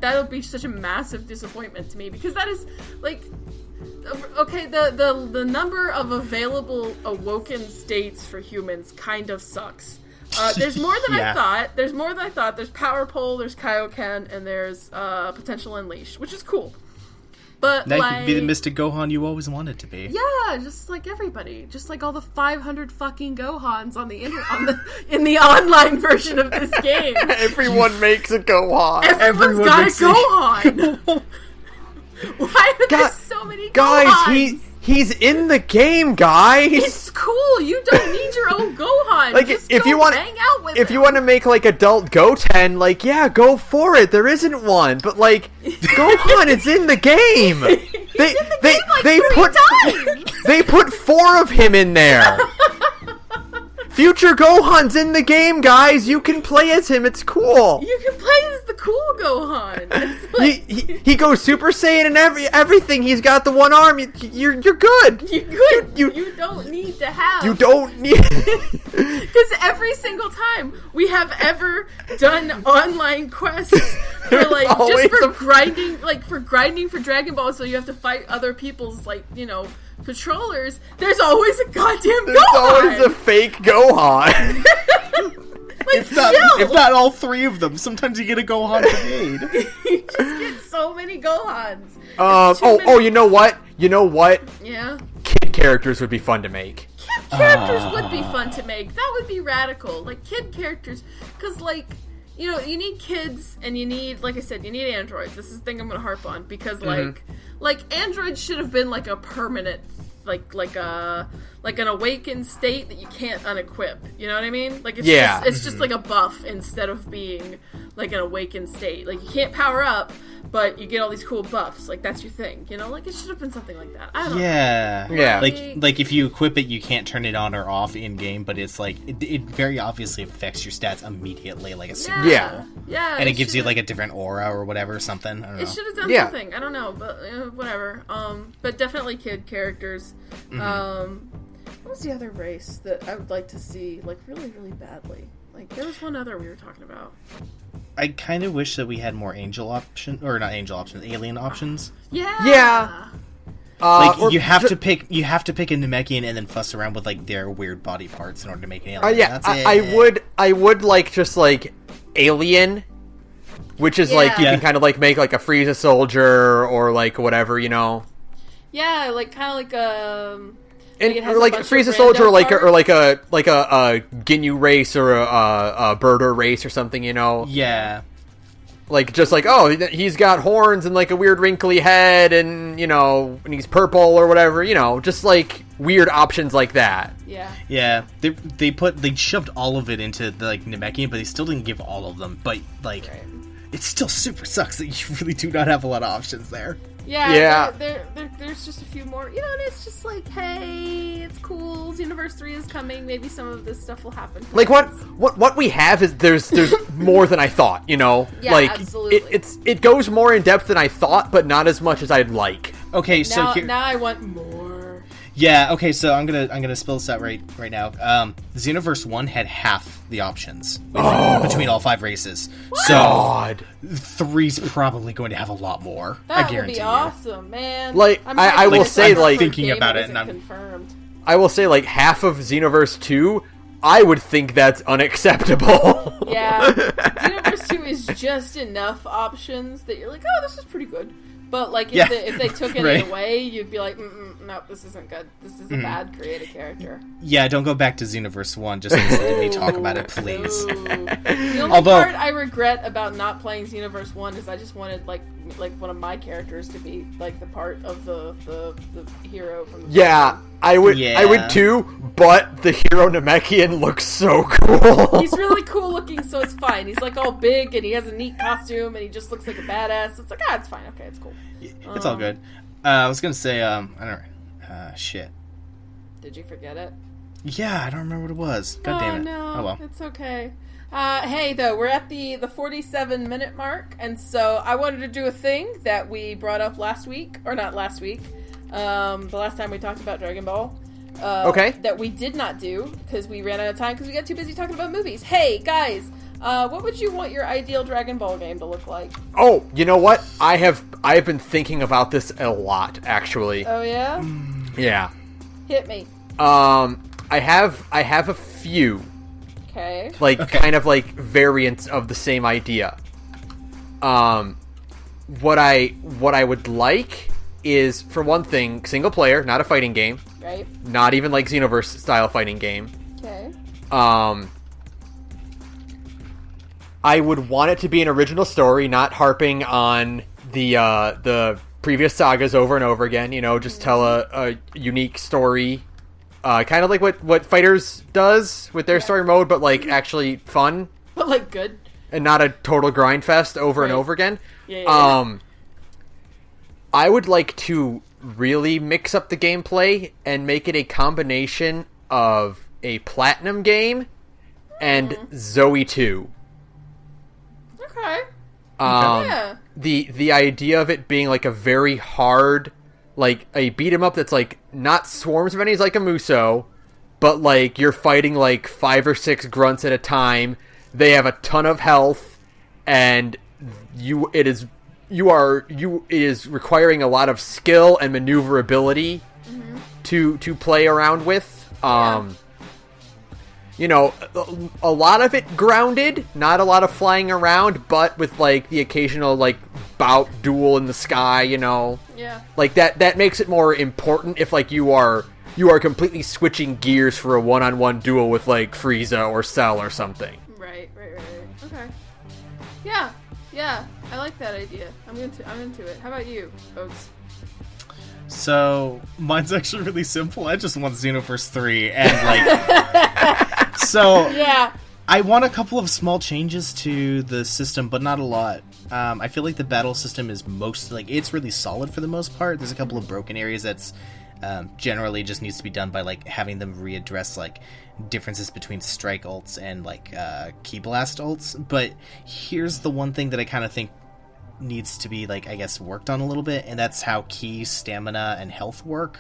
that'll be such a massive disappointment to me, because that is, like, okay, the number of available awoken states for humans kind of sucks. There's more than I thought. There's Power Pole, there's Kaioken, and there's Potential Unleash, which is cool. But now you can be the Mystic Gohan you always wanted to be. Yeah, just like everybody, just like all the 500 fucking Gohans in the online version of this game. Everyone makes a Gohan. Everyone's got a Gohan. Why are there so many Gohans? Guys, he's in the game, guys. It's cool. You don't need your own Gohan. Like, just if go you want, hang out with if him. you want to make like adult Goten, like, yeah, go for it. There isn't one, but like, Gohan is in the game. They put 4 of him in there. Future Gohan's in the game, guys. You can play as him. It's cool. You can play as the cool Gohan. It's like, he goes Super Saiyan and everything. He's got the one arm. You're good. you're good. You don't need to have. You don't need. Because every single time we have ever done online quests for like just for grinding for Dragon Ball, so you have to fight other people's controllers. There's always a goddamn There's Gohan. always a fake Gohan. If not all three of them, sometimes you get a Gohan brigade. You just get so many Gohans. You know what? Yeah. Kid characters would be fun to make. Kid characters would be fun to make. That would be radical. Like, kid characters. Because, you need kids, and you need, like I said, you need androids. This is the thing I'm going to harp on. Because, androids should have been, a permanent, like an awakened state that you can't unequip. You know what I mean? It's just like a buff instead of being, like, an awakened state. Like, you can't power up, but you get all these cool buffs. Like, that's your thing. You know? Like, it should have been something like that. I don't know. Yeah. Like if you equip it, you can't turn it on or off in game, but it's like it very obviously affects your stats immediately, like a super Yeah. Yeah. And it gives you like a different aura or whatever, something. I don't know. It should have done something. I don't know, but whatever. But definitely kid characters. What was the other race that I would like to see, like, really, really badly? Like, there was one other we were talking about. I kind of wish that we had more alien options. Yeah. You have to pick a Namekian and then fuss around with like their weird body parts in order to make an alien. Yeah, That's it. I would like just like alien, which is like you can kind of like make like a Frieza soldier or like whatever, you know. Yeah, like kind of like or like Frieza soldier, or like a Ginyu race or a birder race or something, you know. Yeah. Like, just like, he's got horns and, like, a weird wrinkly head and, and he's purple or whatever, just, like, weird options like that. Yeah. Yeah. They shoved all of it into, the, like, Namekian, but they still didn't give all of them. But, like, it still super sucks that you really do not have a lot of options there. Yeah. There's just a few more, and it's just like, hey, it's cool. Xenoverse 3 is coming. Maybe some of this stuff will happen. Like, what we have is there's more than I thought, Yeah, like, absolutely. it goes more in depth than I thought, but not as much as I'd like. Okay, so now I want more. Yeah, okay, so I'm gonna spill this out right now. Xenoverse 1 had half the options between all 5 races. What? So God. 3's probably going to have a lot more. I guarantee would be awesome, man. Like, I will say, like, thinking about it, and I'm confirmed. I will say, like, half of Xenoverse 2, I would think that's unacceptable. Yeah. Xenoverse 2 is just enough options that you're like, oh, this is pretty good. But, like, if they took it away, you'd be like, no, this isn't good. This is a bad created character. Yeah, don't go back to Xenoverse 1 just to listen to me talk about it, please. The only part I regret about not playing Xenoverse 1 is I just wanted, like one of my characters to be, like, the part of the hero from the film. I would too, but the hero Namekian looks so cool. He's really cool looking, so it's fine. He's, like, all big, and he has a neat costume, and he just looks like a badass. It's like, it's fine. Okay, it's cool. It's all good. I was gonna say, I don't know. Shit. Did you forget it? Yeah, I don't remember what it was. God damn it. No, oh well. It's okay. Hey, though, we're at the 47-minute mark, and so I wanted to do a thing that we brought up last week, or not last week, the last time we talked about Dragon Ball. That we did not do, because we ran out of time, because we got too busy talking about movies. Hey, guys, what would you want your ideal Dragon Ball game to look like? Oh, you know what? I've been thinking about this a lot, actually. Oh, yeah? Yeah. Hit me. I have a few. Okay. Kind of like variants of the same idea. What I would like is, for one thing, single player, not a fighting game. Right. Not even like Xenoverse style fighting game. Okay. I would want it to be an original story, not harping on the previous sagas over and over again. Just tell a unique story. Kind of like what Fighters does with their story mode, but like actually fun. But like good. And not a total grind fest over and over again. Yeah. I would like to really mix up the gameplay and make it a combination of a Platinum game and Zoe 2. Okay. The idea of it being like a very hard, like a beat 'em up that's like not swarms of enemies like a Muso, but like you're fighting like 5 or 6 grunts at a time. They have a ton of health, and it is requiring a lot of skill and maneuverability to play around with. You know, a lot of it grounded, not a lot of flying around, but with like the occasional like bout duel in the sky, you know. Yeah. Like that makes it more important if like you are completely switching gears for a one-on-one duel with like Frieza or Cell or something. Right. Okay. Yeah. I like that idea. I'm into it. How about you, Oaks? So, mine's actually really simple. I just want Xenoverse 3, and, like... so, yeah. I want a couple of small changes to the system, but not a lot. I feel like the battle system is it's really solid for the most part. There's a couple of broken areas that's generally just needs to be done by, like, having them readdress, like, differences between strike ults and, like, key blast ults. But here's the one thing that I kind of think needs to be, like, I guess, worked on a little bit, and that's how key, stamina, and health work.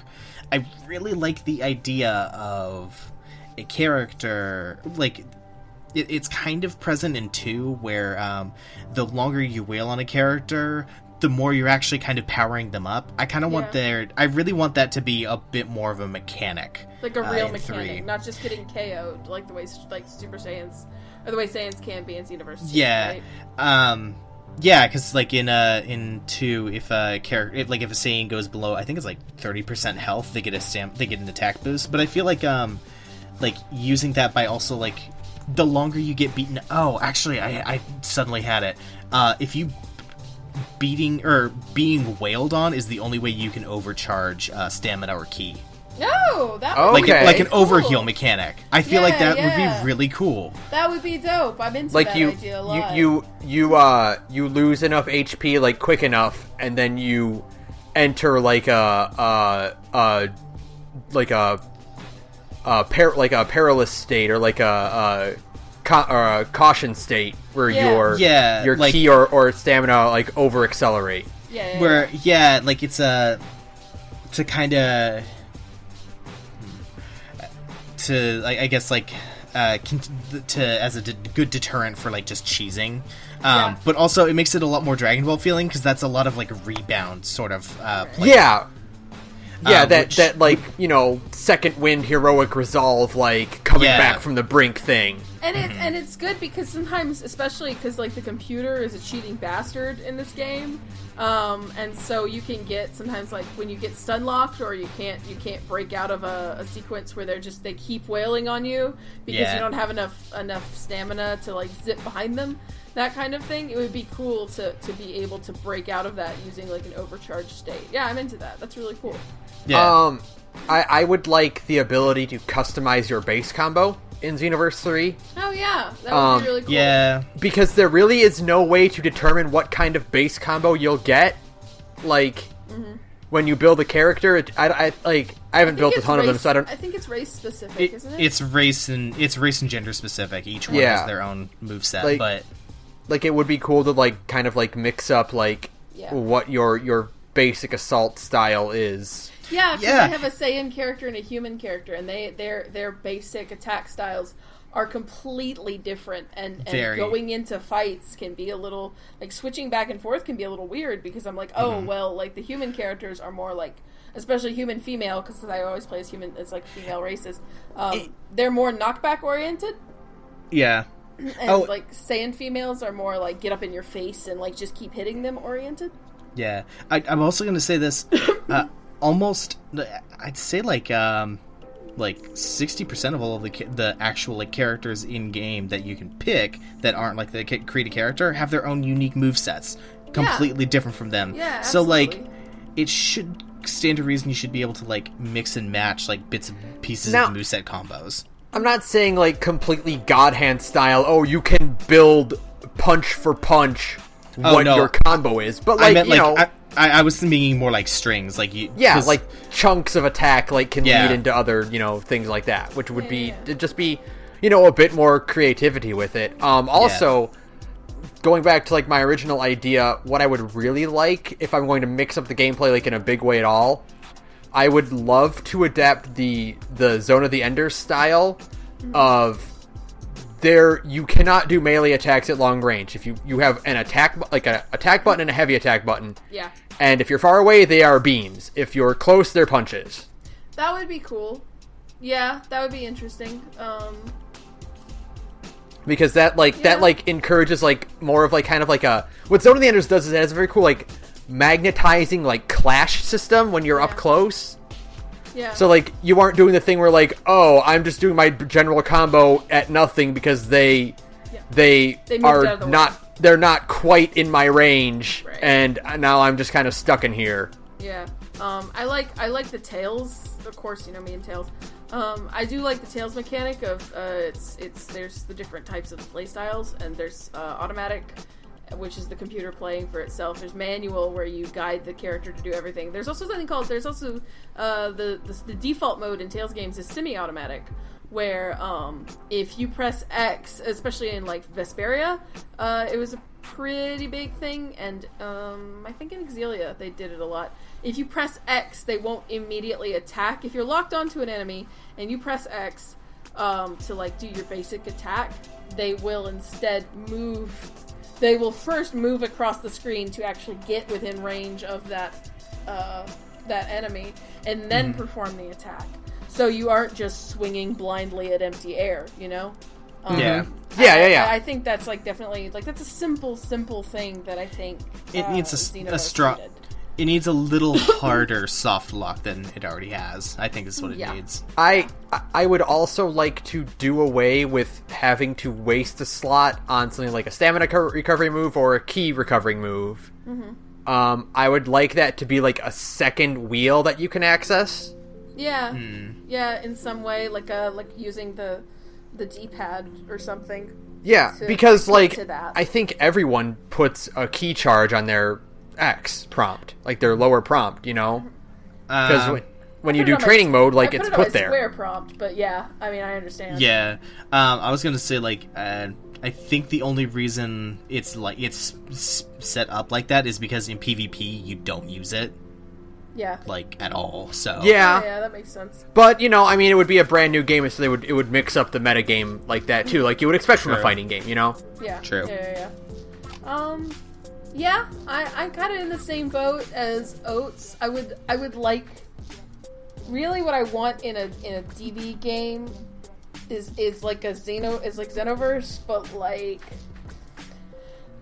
I really like the idea of a character, like, it's kind of present in 2, where the longer you wail on a character, the more you're actually kind of powering them up. I kind of want I really want that to be a bit more of a mechanic. Like a real mechanic, 3. not just getting KO'd, like the way, like, Super Saiyans, or the way Saiyans can be in Xenoverse 2, yeah, right? Yeah, because like in 2, if a Saiyan goes below, I think it's like 30% health, they get an attack boost. But I feel like using that by also like the longer you get beaten. Oh, actually, I suddenly had it. If you being wailed on is the only way you can overcharge stamina or ki. No, that would be like an cool. overheal mechanic. I feel like that would be really cool. That would be dope. I'm into like that you, idea a lot. You lose enough HP like quick enough, and then you enter like a perilous state or like a caution state where your like, ki or stamina like over accelerate. Where like it's to kind of to I guess like as a good deterrent for like just cheesing, but also it makes it a lot more Dragon Ball feeling because that's a lot of like rebound sort of play. That like, you know, second wind heroic resolve, like coming back from the brink thing. And it's good because sometimes, especially because like the computer is a cheating bastard in this game, and so you can get sometimes like when you get stun locked or you can't break out of a sequence where they keep wailing on you because you don't have enough stamina to like zip behind them, that kind of thing. It would be cool to be able to break out of that using like an overcharged state. Yeah, I'm into that. That's really cool. Yeah. I would like the ability to customize your base combo in Xenoverse 3. Oh yeah, that would be really cool. Yeah, because there really is no way to determine what kind of base combo you'll get. Like when you build a character, I haven't built a ton of them, so I don't. I think it's race specific, isn't it? It's race and gender specific. Each one has their own moveset, but like it would be cool to like kind of like mix up like what your basic assault style is. Yeah, because I have a Saiyan character and a human character, and their basic attack styles are completely different, and going into fights can be a little, like, switching back and forth can be a little weird, because I'm like, well, like, the human characters are more, like, especially human-female, because I always play as human, it's, like, female races, they're more knockback-oriented. Yeah. And, like, Saiyan females are more, like, get up in your face and, like, just keep hitting them oriented. Yeah. I'm also going to say this, almost, I'd say, like 60% of all of the actual like characters in game that you can pick that aren't like the create a character have their own unique movesets, completely different from them. Yeah, so like it should stand to reason you should be able to like mix and match like bits and pieces of moveset combos. I'm not saying like completely God Hand style. Oh, you can build punch for punch your combo is, but like I meant, I was thinking more like strings, like like chunks of attack, like can lead into other, things like that, which would be just be, a bit more creativity with it. Also, going back to like my original idea, what I would really like if I'm going to mix up the gameplay like in a big way at all, I would love to adapt the Zone of the Enders style of there. You cannot do melee attacks at long range. If you have an attack button and a heavy attack button. Yeah. And if you're far away, they are beams. If you're close, they're punches. That would be cool. Yeah, that would be interesting. Because that encourages like more of like kind of like a what Zone of the Enders does is it has a very cool like magnetizing like clash system when you're up close. Yeah. So like you aren't doing the thing where like, oh, I'm just doing my general combo at nothing because they are not they're not quite in my range, right. And now I'm just kind of stuck in here. Yeah. I like the Tails. Of course, you know me and Tails. I do like the Tails mechanic of there's the different types of play styles, and there's automatic, which is the computer playing for itself. There's manual where you guide the character to do everything. There's also something called the default mode in Tails games is semi-automatic, where if you press X, especially in like Vesperia, it was a pretty big thing, and I think in Xelia they did it a lot. If you press X, they won't immediately attack. If you're locked onto an enemy and you press X to like do your basic attack, they will instead move. They will first move across the screen to actually get within range of that enemy, and then perform the attack. So you aren't just swinging blindly at empty air, you know? Yeah. I think that's like definitely like that's a simple thing that I think it needs a strong. It needs a little harder soft lock than it already has. I think is what it needs. I would also like to do away with having to waste a slot on something like a stamina recovery move or a key recovering move. Mm-hmm. I would like that to be like a second wheel that you can access. Yeah, yeah, in some way, like using the D-pad or something. Yeah, because like I think everyone puts a key charge on their X prompt, like their lower prompt, you know, because when you do training mode, like it's put there. Square prompt, but yeah, I mean I understand. Yeah, I was gonna say like I think the only reason it's set up like that is because in PvP you don't use it. Yeah. Like at all. So yeah, that makes sense. But you know, I mean, it would be a brand new game, so it would mix up the meta game like that too, like you would expect from a fighting game, you know? Yeah. True. Yeah. I'm kind of in the same boat as Oates. I would like really what I want in a DB game is like Xenoverse, but like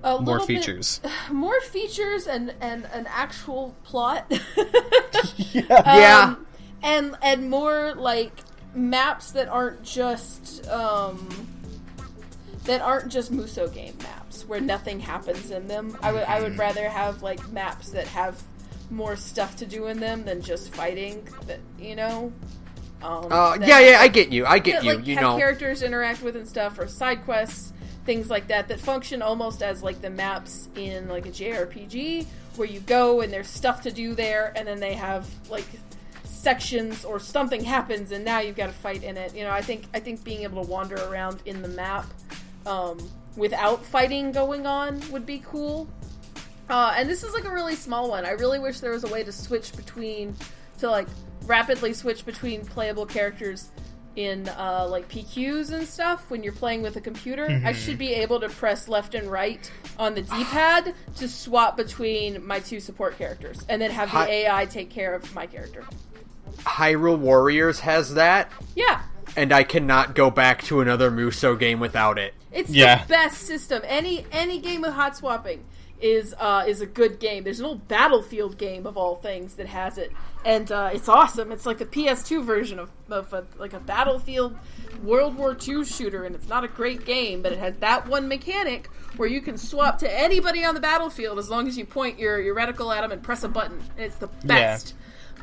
more features. More features and an actual plot. Yeah. And more like maps that aren't just Muso game maps where nothing happens in them. I would rather have like maps that have more stuff to do in them than just fighting. That you know. I get you. Like, you have know, characters interact with and stuff, or side quests, things like that function almost as like the maps in like a JRPG where you go and there's stuff to do there, and then they have like sections or something happens and now you've got to fight in it. You know, I think being able to wander around in the map without fighting going on would be cool. And this is like a really small one. I really wish there was a way to rapidly switch between playable characters in like PQs and stuff when you're playing with a computer. I should be able to press left and right on the D-pad to swap between my two support characters and then have the AI take care of my character. Hyrule Warriors has that. Yeah. And I cannot go back to another Muso game without it. It's the best system. Any game with hot swapping is a good game. There's an old Battlefield game of all things that has it, and it's awesome. It's like the PS2 version of a Battlefield World War II shooter, and it's not a great game, but it has that one mechanic where you can swap to anybody on the battlefield as long as you point your reticle at them and press a button. And it's the best.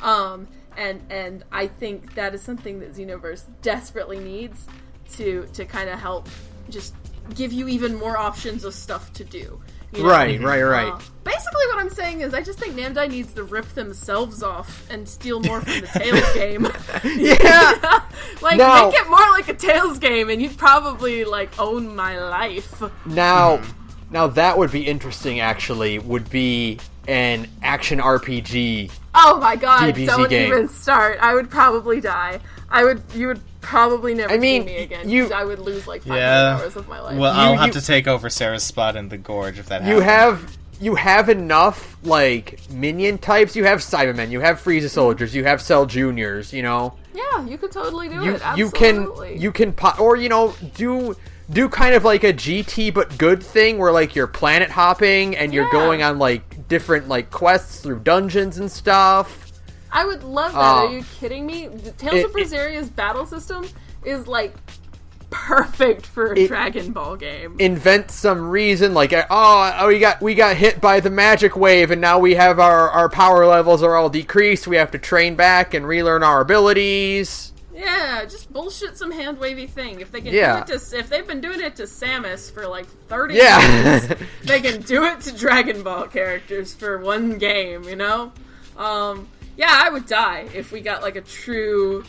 Yeah. And I think that is something that Xenoverse desperately needs to kind of help just give you even more options of stuff to do. You know? Right. Basically what I'm saying is I just think Namdai needs to rip themselves off and steal more from the Tales game. Yeah. Make it more like a Tales game and you'd probably, own my life. Now, Now that would be interesting, actually, would be an action RPG. Oh my god, DBZ don't game. even start. I would probably die. You would probably never see me again. I would lose like 500 hours of my life. Well, I'll have to take over Sarah's spot in the Gorge if that happens. You have enough, like, minion types. You have Cybermen, you have Frieza soldiers, you have Cell Juniors, you know? Yeah, you could totally do it. Absolutely. You can or, you know, do kind of like a GT but good thing where, like, you're planet hopping and you're going on, like, different, like, quests through dungeons and stuff. I would love that. Are you kidding me? Tales of Berzeria's battle system is, like, perfect for a Dragon Ball game. Invent some reason, like, we got hit by the magic wave and now we have our power levels are all decreased. We have to train back and relearn our abilities. Yeah, just bullshit some hand wavy thing. If they can do it if they've been doing it to Samus for like 30 years, they can do it to Dragon Ball characters for one game, you know? Yeah, I would die if we got like a true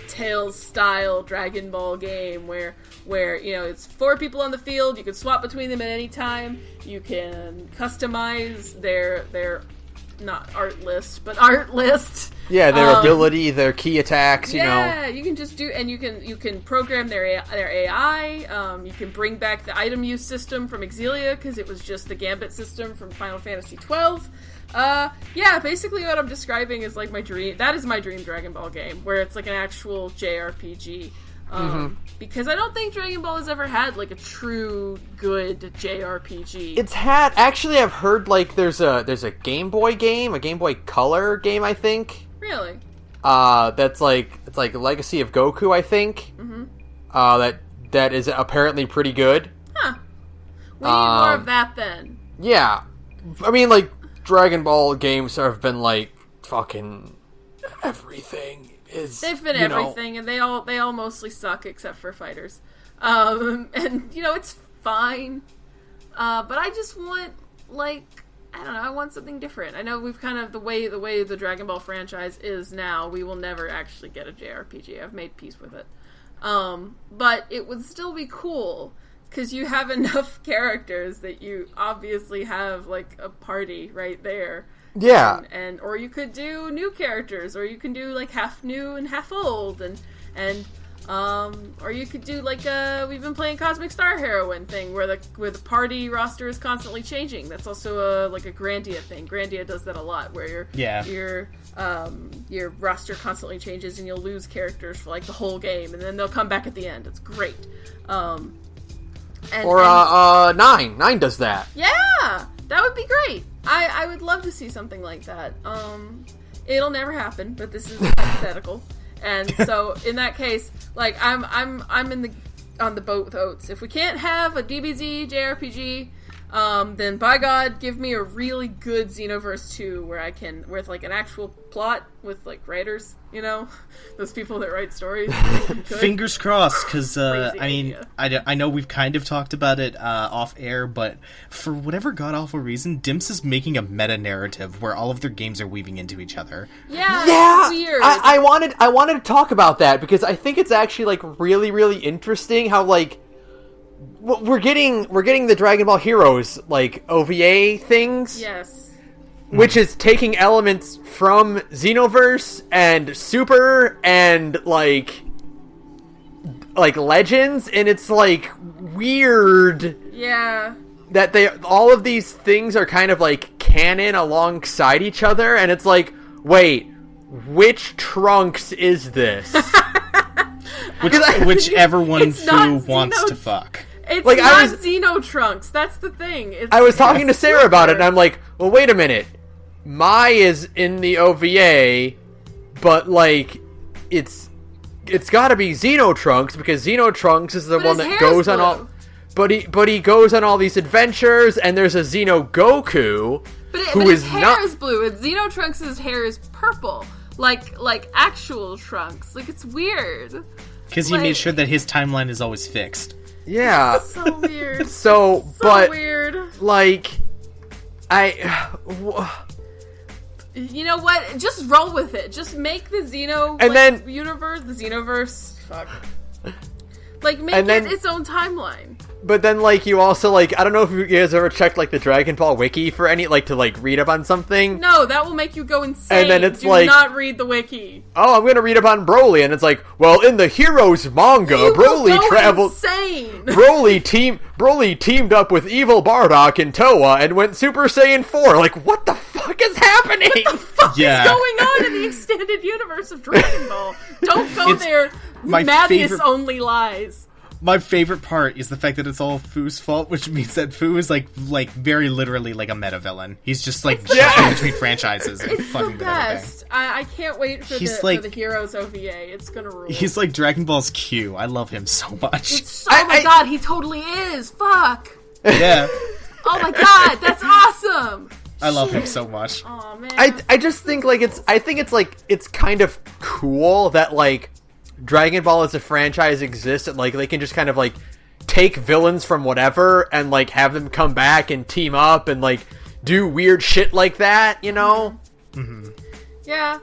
Tales style Dragon Ball game where you know it's 4 people on the field, you can swap between them at any time, you can customize their not art list, but art list. Yeah, their ability, their key attacks, you know. Yeah, you can just do, and you can program their AI. You can bring back the item use system from Exelia because it was just the Gambit system from Final Fantasy XII. Yeah, basically what I'm describing is like my dream. That is my dream Dragon Ball game, where it's like an actual JRPG. Because I don't think Dragon Ball has ever had like a true good JRPG. It's had, actually, I've heard like there's a Game Boy game, a Game Boy Color game, I think. Really? That's like, it's like Legacy of Goku, I think. That is apparently pretty good. Huh. We need more of that then. Yeah. I mean, like, Dragon Ball games have been like fucking everything. They've been everything, and they all mostly suck except for fighters. And you know it's fine, but I just want I don't know. I want something different. I know we've kind of the way the Dragon Ball franchise is now. We will never actually get a JRPG. I've made peace with it, but it would still be cool because you have enough characters that you obviously have like a party right there. Yeah, and or you could do new characters, or you can do like half new and half old, and or you could do like we've been playing Cosmic Star Heroine thing where the party roster is constantly changing. That's also like a Grandia thing. Grandia does that a lot, where your roster constantly changes and you'll lose characters for like the whole game, and then they'll come back at the end. It's great. Nine does that. Yeah, that would be great. I would love to see something like that. It'll never happen, but this is hypothetical. And so in that case, like I'm on the boat with Oates. If we can't have a DBZ JRPG, then by God, give me a really good Xenoverse 2 where I can, with like an actual plot with like writers, you know, those people that write stories. Fingers crossed, because I mean, I know we've kind of talked about it off air, but for whatever god awful reason, Dimps is making a meta narrative where all of their games are weaving into each other. Yeah, it's weird. I wanted to talk about that because I think it's actually like really, really interesting how like we're getting the Dragon Ball Heroes like OVA things. Yes. Which is taking elements from Xenoverse and Super and like Legends, and it's like weird. Yeah. That all of these things are kind of like canon alongside each other, and it's like, wait, which Trunks is this? Whichever one Fu wants to fuck. It's like, not Xenotrunks. That's the thing. I was talking to Sarah about it, and I'm like, well, wait a minute. Mai is in the OVA, but like, it's gotta be Xenotrunks because Xenotrunks is the one that goes on all. But he goes on all these adventures, and there's a Xeno Goku who is not. His hair is blue, and Xenotrunks' hair is purple, like actual Trunks. Like, it's weird. Because he made sure that his timeline is always fixed. Yeah. It's so weird. So weird. Like, you know what? Just roll with it. Just make the Xenoverse. Fuck. Like, make it its own timeline. But then, like, you also, like, I don't know if you guys ever checked, like, the Dragon Ball wiki for any, like, to, like, read up on something. No, that will make you go insane. And then it's Do like, not read the wiki. Oh, I'm gonna read up on Broly, and it's like, well, in the Heroes manga, You Broly will go traveled. insane. Broly teamed up with evil Bardock and Toa and went Super Saiyan 4. Like, what the fuck is happening? What the fuck is going on in the extended universe of Dragon Ball? Don't go there. Madness only lies. My favorite part is the fact that it's all Fu's fault, which means that Fu is like very literally like a meta villain. He's just like jumping between franchises and It's fucking the with everything. best. I can't wait for the Heroes OVA. It's gonna rule. He's like Dragon Ball's Q. I love him so much. Oh my god, he totally is. Fuck. Yeah. Oh my god, that's awesome. I love him so much. Oh man. I just think, like, it's kind of cool that, like, Dragon Ball as a franchise exists, and, like, they can just kind of, like, take villains from whatever and, like, have them come back and team up and, like, do weird shit like that, you know? Mm-hmm. Yeah,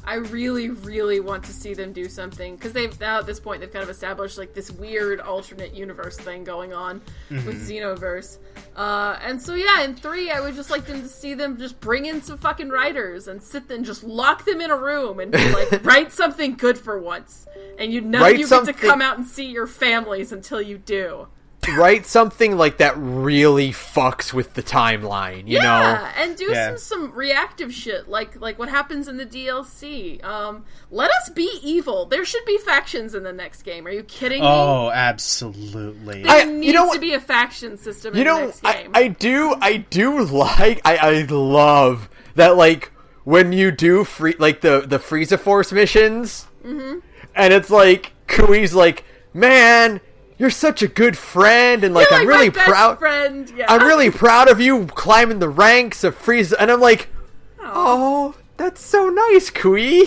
I really, really want to see them do something, because they've, now at this point, they've kind of established, like, this weird alternate universe thing going on with Xenoverse. And so, yeah, in 3, I would just like them to see them just bring in some fucking writers and sit there and just lock them in a room and be like, write something good for once. And none of you get to come out and see your families until you do. Write something, like, that really fucks with the timeline, you know? Yeah, and do some reactive shit, like what happens in the DLC. Let us be evil. There should be factions in the next game. Are you kidding me? Oh, absolutely. There needs to be a faction system in the next game. I love that, like, when you do the Frieza Force missions, and it's like, Kui's like, man, you're such a good friend, and, like, I'm really proud. Yeah. I'm really proud of you climbing the ranks of Frieza, and I'm like, oh, that's so nice, Kui.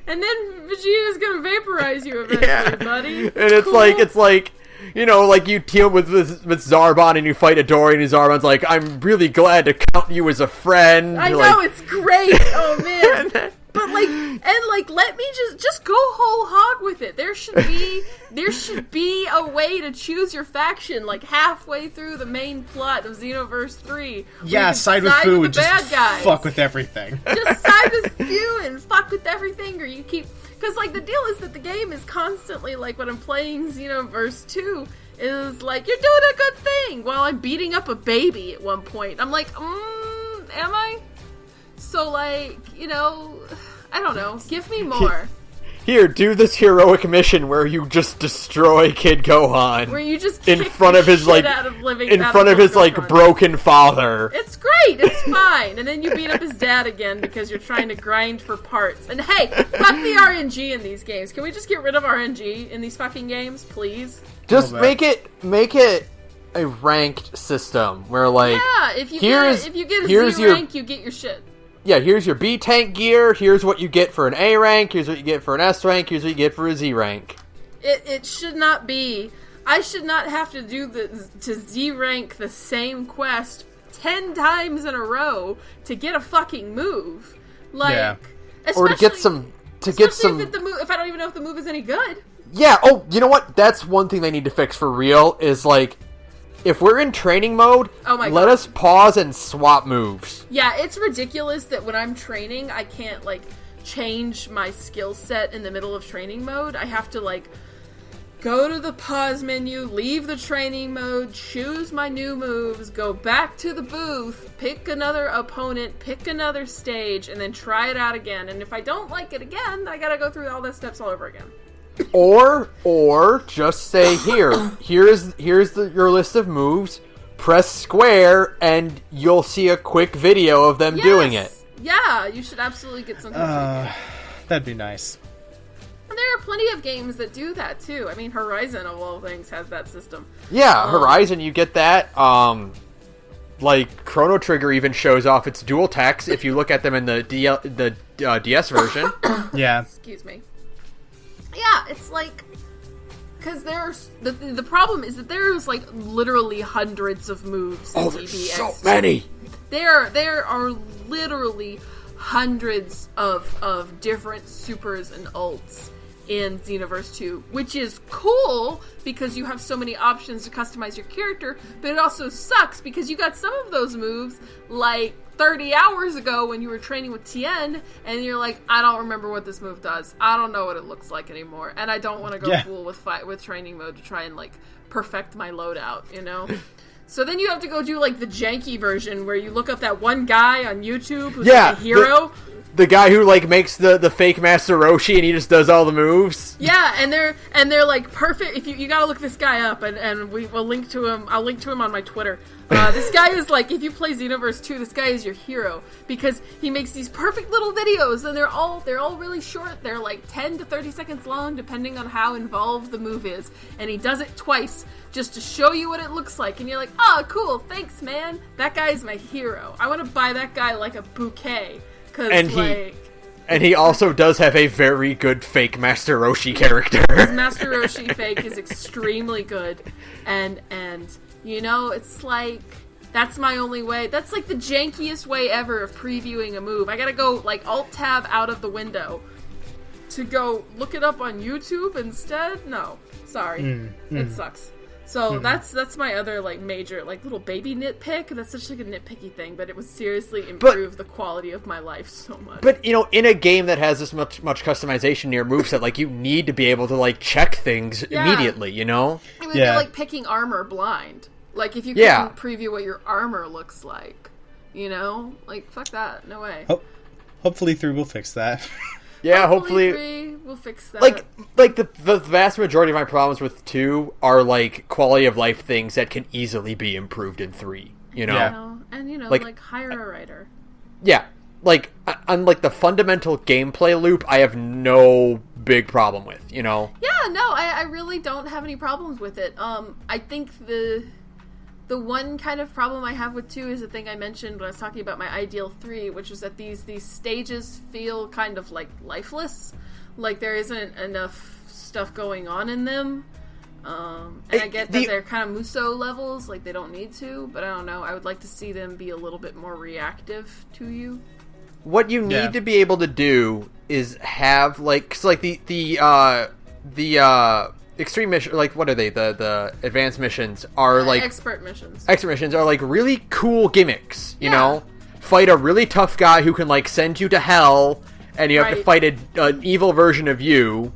And then Vegeta's gonna vaporize you eventually, buddy. And it's like, you know, like, you team with Zarbon and you fight Idori, and Zarbon's like, I'm really glad to count you as a friend. I know, it's great. Oh man. But let me just go whole hog with it. There should be a way to choose your faction, like, halfway through the main plot of Xenoverse 3. Yeah, side with Fu and just fuck with everything. Just side with Fu and fuck with everything, or you keep... Because, like, the deal is that the game is constantly, like, when I'm playing Xenoverse 2, is like, you're doing a good thing, while I'm beating up a baby at one point. I'm like, am I? So, like, you know, I don't know. Give me more. Here, do this heroic mission where you just destroy Kid Gohan. Where you just in front of his broken father. It's great. It's fine. And then you beat up his dad again because you're trying to grind for parts. And hey, fuck the RNG in these games. Can we just get rid of RNG in these fucking games, please? Just make it a ranked system where, like, yeah, if you get a Z rank, you get your shit. Yeah, here's your B tank gear, here's what you get for an A rank, here's what you get for an S rank, here's what you get for a Z rank. It should not be. I should not have to to Z rank the same quest 10 times in a row to get a fucking move. Like, or to get some if I don't even know if the move is any good. Yeah, oh, you know what? That's one thing they need to fix for real, is, like, if we're in training mode, let us pause and swap moves. Yeah, it's ridiculous that when I'm training, I can't, like, change my skill set in the middle of training mode. I have to, like, go to the pause menu, leave the training mode, choose my new moves, go back to the booth, pick another opponent, pick another stage, and then try it out again. And if I don't like it again, I gotta go through all the steps all over again. Or just say, here's your list of moves, press square, and you'll see a quick video of them doing it. Yeah, you should absolutely get something like that'd be nice. And there are plenty of games that do that, too. I mean, Horizon, of all things, has that system. Yeah, Horizon, you get that. Like, Chrono Trigger even shows off its dual techs if you look at them in the DS version. Yeah. Excuse me. Yeah, it's like, because there's the problem is that there's, like, literally hundreds of moves in there's DBX. so many. There are literally hundreds of different supers and ults, in Xenoverse 2, which is cool because you have so many options to customize your character, but it also sucks because you got some of those moves like 30 hours ago when you were training with Tien, and you're like, I don't remember what this move does. I don't know what it looks like anymore, and I don't want to go full with training mode to try and like perfect my loadout, you know? So then you have to go do like the janky version where you look up that one guy on YouTube who's like a hero. The guy who like makes the fake Master Roshi and he just does all the moves. Yeah, and they're like perfect. If you gotta look this guy up, and we'll link to him. I'll link to him on my Twitter. This guy is like, if you play Xenoverse 2, this guy is your hero because he makes these perfect little videos, and they're all really short. They're like 10 to 30 seconds long, depending on how involved the move is. And he does it twice just to show you what it looks like, and you're like, oh, cool, thanks, man. That guy's my hero. I want to buy that guy like a bouquet. And he also does have a very good fake Master Roshi character. His Master Roshi fake is extremely good. And you know, it's like, that's my only way. That's like the jankiest way ever of previewing a move. I gotta go like Alt-Tab out of the window to go look it up on YouTube instead? No. Sorry. It sucks. So that's my other like major like little baby nitpick. That's such like a nitpicky thing, but it would seriously improve the quality of my life so much. But you know, in a game that has this much customization in your moveset, like you need to be able to like check things immediately. You know, it would be like picking armor blind. Like if you couldn't preview what your armor looks like, you know, like fuck that, no way. Hopefully 3 will fix that. Yeah, hopefully we'll fix that. Like the vast majority of my problems with 2 are like quality of life things that can easily be improved in 3. You know, and like hire a writer. Yeah, like on like the fundamental gameplay loop, I have no big problem with. You know. Yeah, no, I really don't have any problems with it. I think the one kind of problem I have with 2 is the thing I mentioned when I was talking about my ideal 3, which is that these stages feel kind of like lifeless. Like there isn't enough stuff going on in them. And I get that they're kind of Muso levels, like they don't need to, but I don't know. I would like to see them be a little bit more reactive to you. What you need to be able to do is have like, cause like the extreme mission, like what are they? The advanced missions are like expert missions. Expert missions are like really cool gimmicks. You know, fight a really tough guy who can like send you to hell, and you have to fight an evil version of you.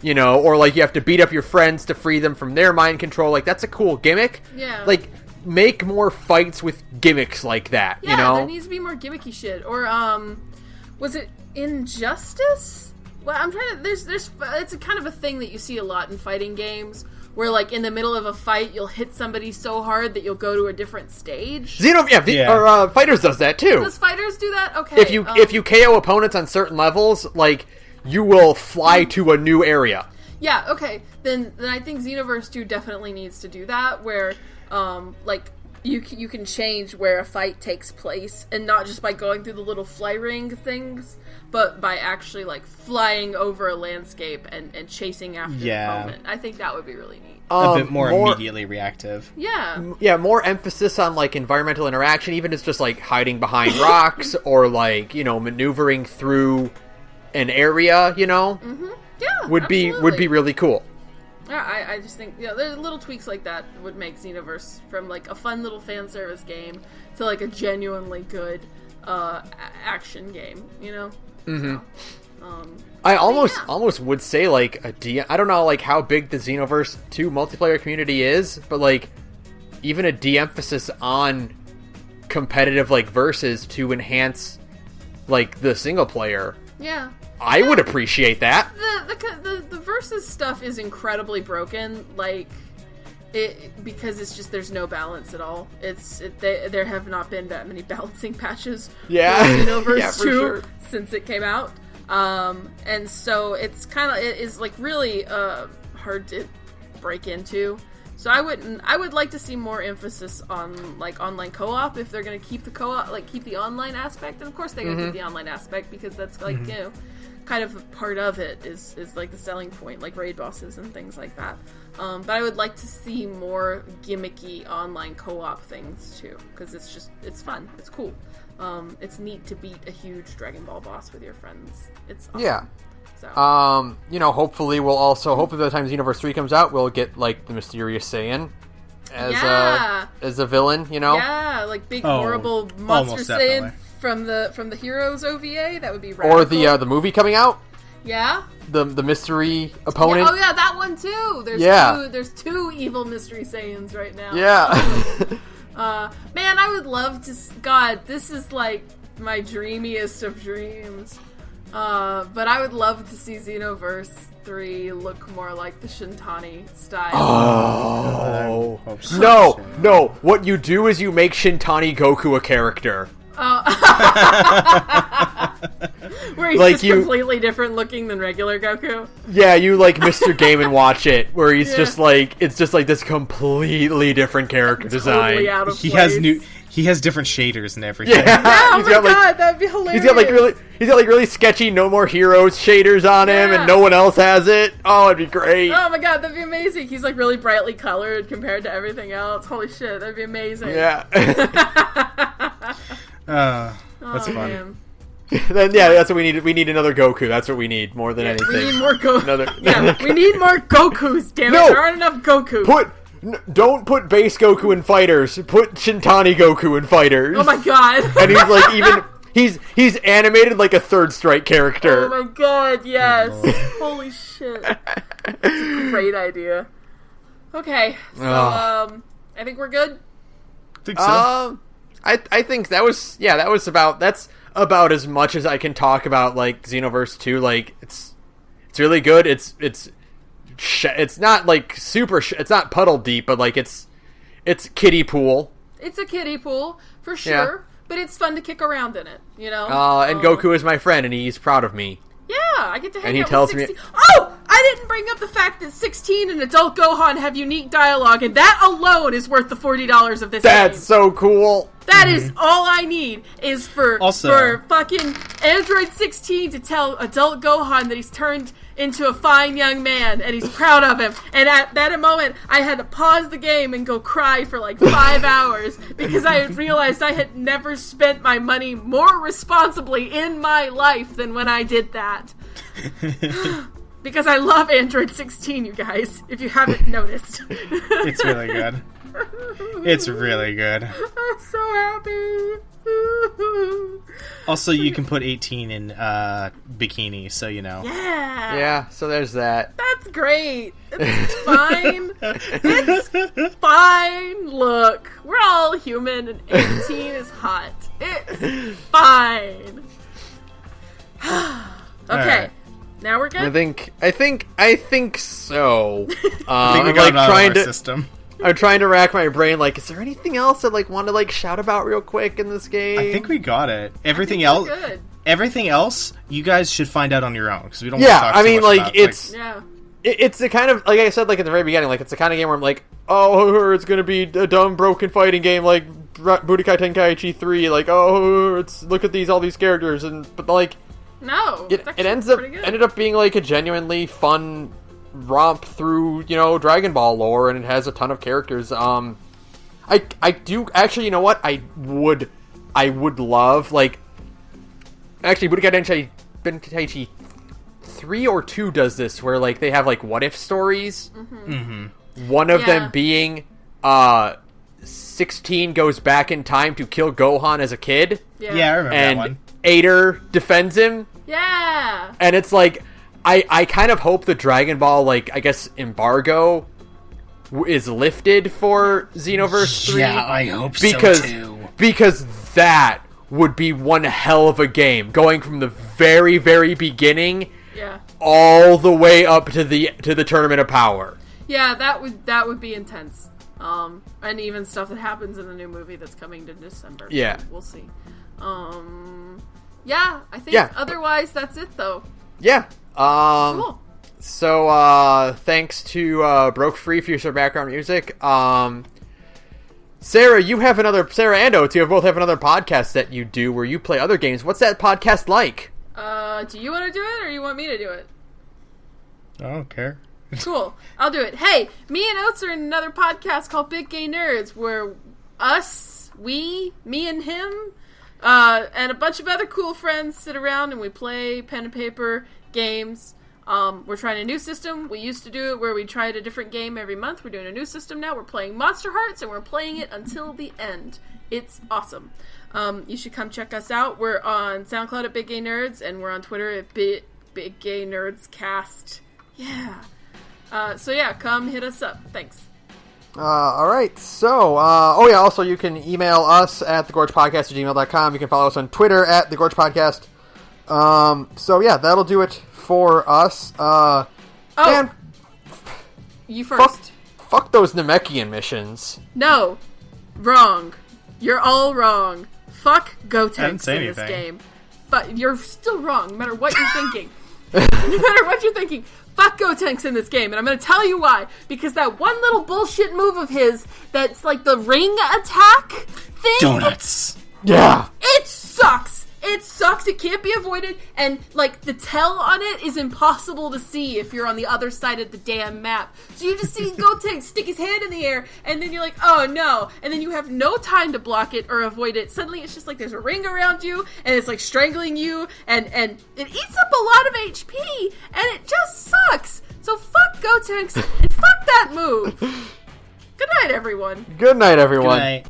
You know, or like you have to beat up your friends to free them from their mind control. Like that's a cool gimmick. Yeah. Like make more fights with gimmicks like that. Yeah, you know, there needs to be more gimmicky shit. Or was it Injustice? Well, I'm trying to. There's. It's a kind of a thing that you see a lot in fighting games, where like in the middle of a fight, you'll hit somebody so hard that you'll go to a different stage. Fighters does that too. Does Fighters do that? Okay. If you KO opponents on certain levels, like you will fly to a new area. Yeah. Okay. Then I think Xenoverse 2 definitely needs to do that, where like. You can change where a fight takes place, and not just by going through the little fly ring things, but by actually like flying over a landscape and chasing after the opponent. I think that would be really neat. A bit more immediately reactive. Yeah, more emphasis on like environmental interaction, even if it's just like hiding behind rocks or like maneuvering through an area. Would be really cool. Yeah, I just think there's little tweaks like that would make Xenoverse from like a fun little fan service game to like a genuinely good action game. Mm-hmm. So, I almost would say like I don't know like how big the Xenoverse 2 multiplayer community is, but like even a de-emphasis on competitive like versus to enhance like the single player. Yeah. I would appreciate that. The versus stuff is incredibly broken, like because it's just there's no balance at all. There have not been that many balancing patches. Yeah, for Xenoverse 2 sure. Since it came out, and so it is like really hard to break into. So I would like to see more emphasis on like online co-op if they're going to keep the co-op, like keep the online aspect, and of course they're going to keep the online aspect because that's like kind of part of it is like the selling point, like raid bosses and things like that. But I would like to see more gimmicky online co-op things too, because it's fun, it's cool. It's neat to beat a huge Dragon Ball boss with your friends. It's awesome. Yeah. So. Hopefully by the time Xenoverse 3 comes out, we'll get like the Mysterious Saiyan as a villain, Yeah, like big horrible monster Saiyan from the Heroes OVA. That would be radical. Or the movie coming out. Yeah. The mystery opponent. Yeah, oh yeah, that one too. There's two evil Mystery Saiyans right now. Yeah. Man, I would love to. God, this is like my dreamiest of dreams. But I would love to see Xenoverse 3 look more like the Shintani style. Oh. No. What you do is you make Shintani Goku a character. Where he's completely different looking than regular Goku. Yeah, you like Mr. Game and Watch It, where he's just like this completely different character design. Totally out of place. He has different shaders and everything. Yeah, oh my god, that'd be hilarious. He's got really sketchy No More Heroes shaders on him, and no one else has it. Oh, it'd be great. Oh my god, that'd be amazing. He's like really brightly colored compared to everything else. Holy shit, that'd be amazing. Yeah. That's fun. Man. Then that's what we need. We need another Goku. That's what we need more than anything. We need more Goku. We need more Gokus. Damn it, there aren't enough Goku. Don't put base Goku in fighters. Put Shintani Goku in fighters. Oh my god. And he's like he's animated like a Third Strike character. Oh my god, yes. Holy shit. That's a great idea. Okay, so I think we're good. I think so. I think that's about as much as I can talk about like Xenoverse 2. Like it's really good. It's not like it's not puddle deep, but like it's kiddie pool. It's a kiddie pool for sure, yeah. But it's fun to kick around in it, And Goku is my friend, and he's proud of me. Yeah, I get to hang and he out tells with 16. me. Oh, I didn't bring up the fact that 16 and Adult Gohan have unique dialogue, and that alone is worth the $40 of this game. That's so cool. That is all I need is for fucking Android 16 to tell Adult Gohan that he's turned into a fine young man and he's proud of him. And at that moment, I had to pause the game and go cry for like 5 hours because I had realized I had never spent my money more responsibly in my life than when I did that. Because I love Android 16, you guys, if you haven't noticed. It's really good. It's really good. I'm so happy. Also, you can put 18 in bikini, so you know. Yeah. Yeah, so there's that. That's great. It's fine. It's fine. Look, we're all human, and 18 is hot. It's fine. Okay. Right. Now we're good? I think so. I think we got trying to system. I'm trying to rack my brain, like, is there anything else I'd, like, want to, like, shout about real quick in this game? I think we got it. Everything else, you guys should find out on your own, because we don't want to talk too much about. It's the kind of, like I said, like, at the very beginning, like, it's the kind of game where I'm like, oh, it's gonna be a dumb, broken fighting game, like, Budokai Tenkaichi 3, like, oh, look at all these characters, but, like... No, it ended up being, like, a genuinely fun... romp through, Dragon Ball lore, and it has a ton of characters. I do actually, you know what? I would love, like, actually, Budokai Tenkaichi 3 or 2 does this, where like they have like what if stories. Mm-hmm. One of them being 16 goes back in time to kill Gohan as a kid. Yeah, I remember that one. And Ader defends him. Yeah, and it's like. I kind of hope the Dragon Ball, like, I guess, embargo is lifted for Xenoverse 3. Yeah, I hope so, too. Because that would be one hell of a game. Going from the very, very beginning all the way up to the Tournament of Power. Yeah, that would be intense. And even stuff that happens in the new movie that's coming to December. Yeah. We'll see. Yeah, I think otherwise that's it, though. Yeah. Cool. So, thanks to Broke Free for your background music. Sarah and Oates, you both have another podcast that you do where you play other games. What's that podcast like? Do you want to do it, or you want me to do it? I don't care. Cool. I'll do it. Hey, me and Oates are in another podcast called Big Gay Nerds, where me and him, and a bunch of other cool friends sit around and we play pen and paper games. We're trying a new system. We used to do it where we tried a different game every month. We're doing a new system now. We're playing Monster Hearts, and we're playing it until the end. It's awesome. You should come check us out. We're on SoundCloud at Big Gay Nerds, and we're on Twitter at Big Gay Nerds Cast. Yeah. So yeah, come hit us up. Thanks. Alright, so, also you can email us at thegorgepodcast@gmail.com. You can follow us on Twitter at thegorgepodcast. So yeah, that'll do it for us. Man, you first. Fuck those Namekian missions. No. Wrong. You're all wrong. Fuck Gotenks in this game. But you're still wrong, no matter what you're thinking. No matter what you're thinking. Fuck Gotenks in this game, and I'm going to tell you why. Because that one little bullshit move of his, that's like the ring attack thing. Donuts. Yeah. It sucks. It sucks. It can't be avoided, and like the tell on it is impossible to see if you're on the other side of the damn map. So you just see Gotenks stick his hand in the air, and then you're like, oh no, and then you have no time to block it or avoid it. Suddenly it's just like there's a ring around you, and it's like strangling you, and it eats up a lot of HP, and it just sucks. So fuck Gotenks, and fuck that move. Good night, everyone. Good night, everyone. Good night.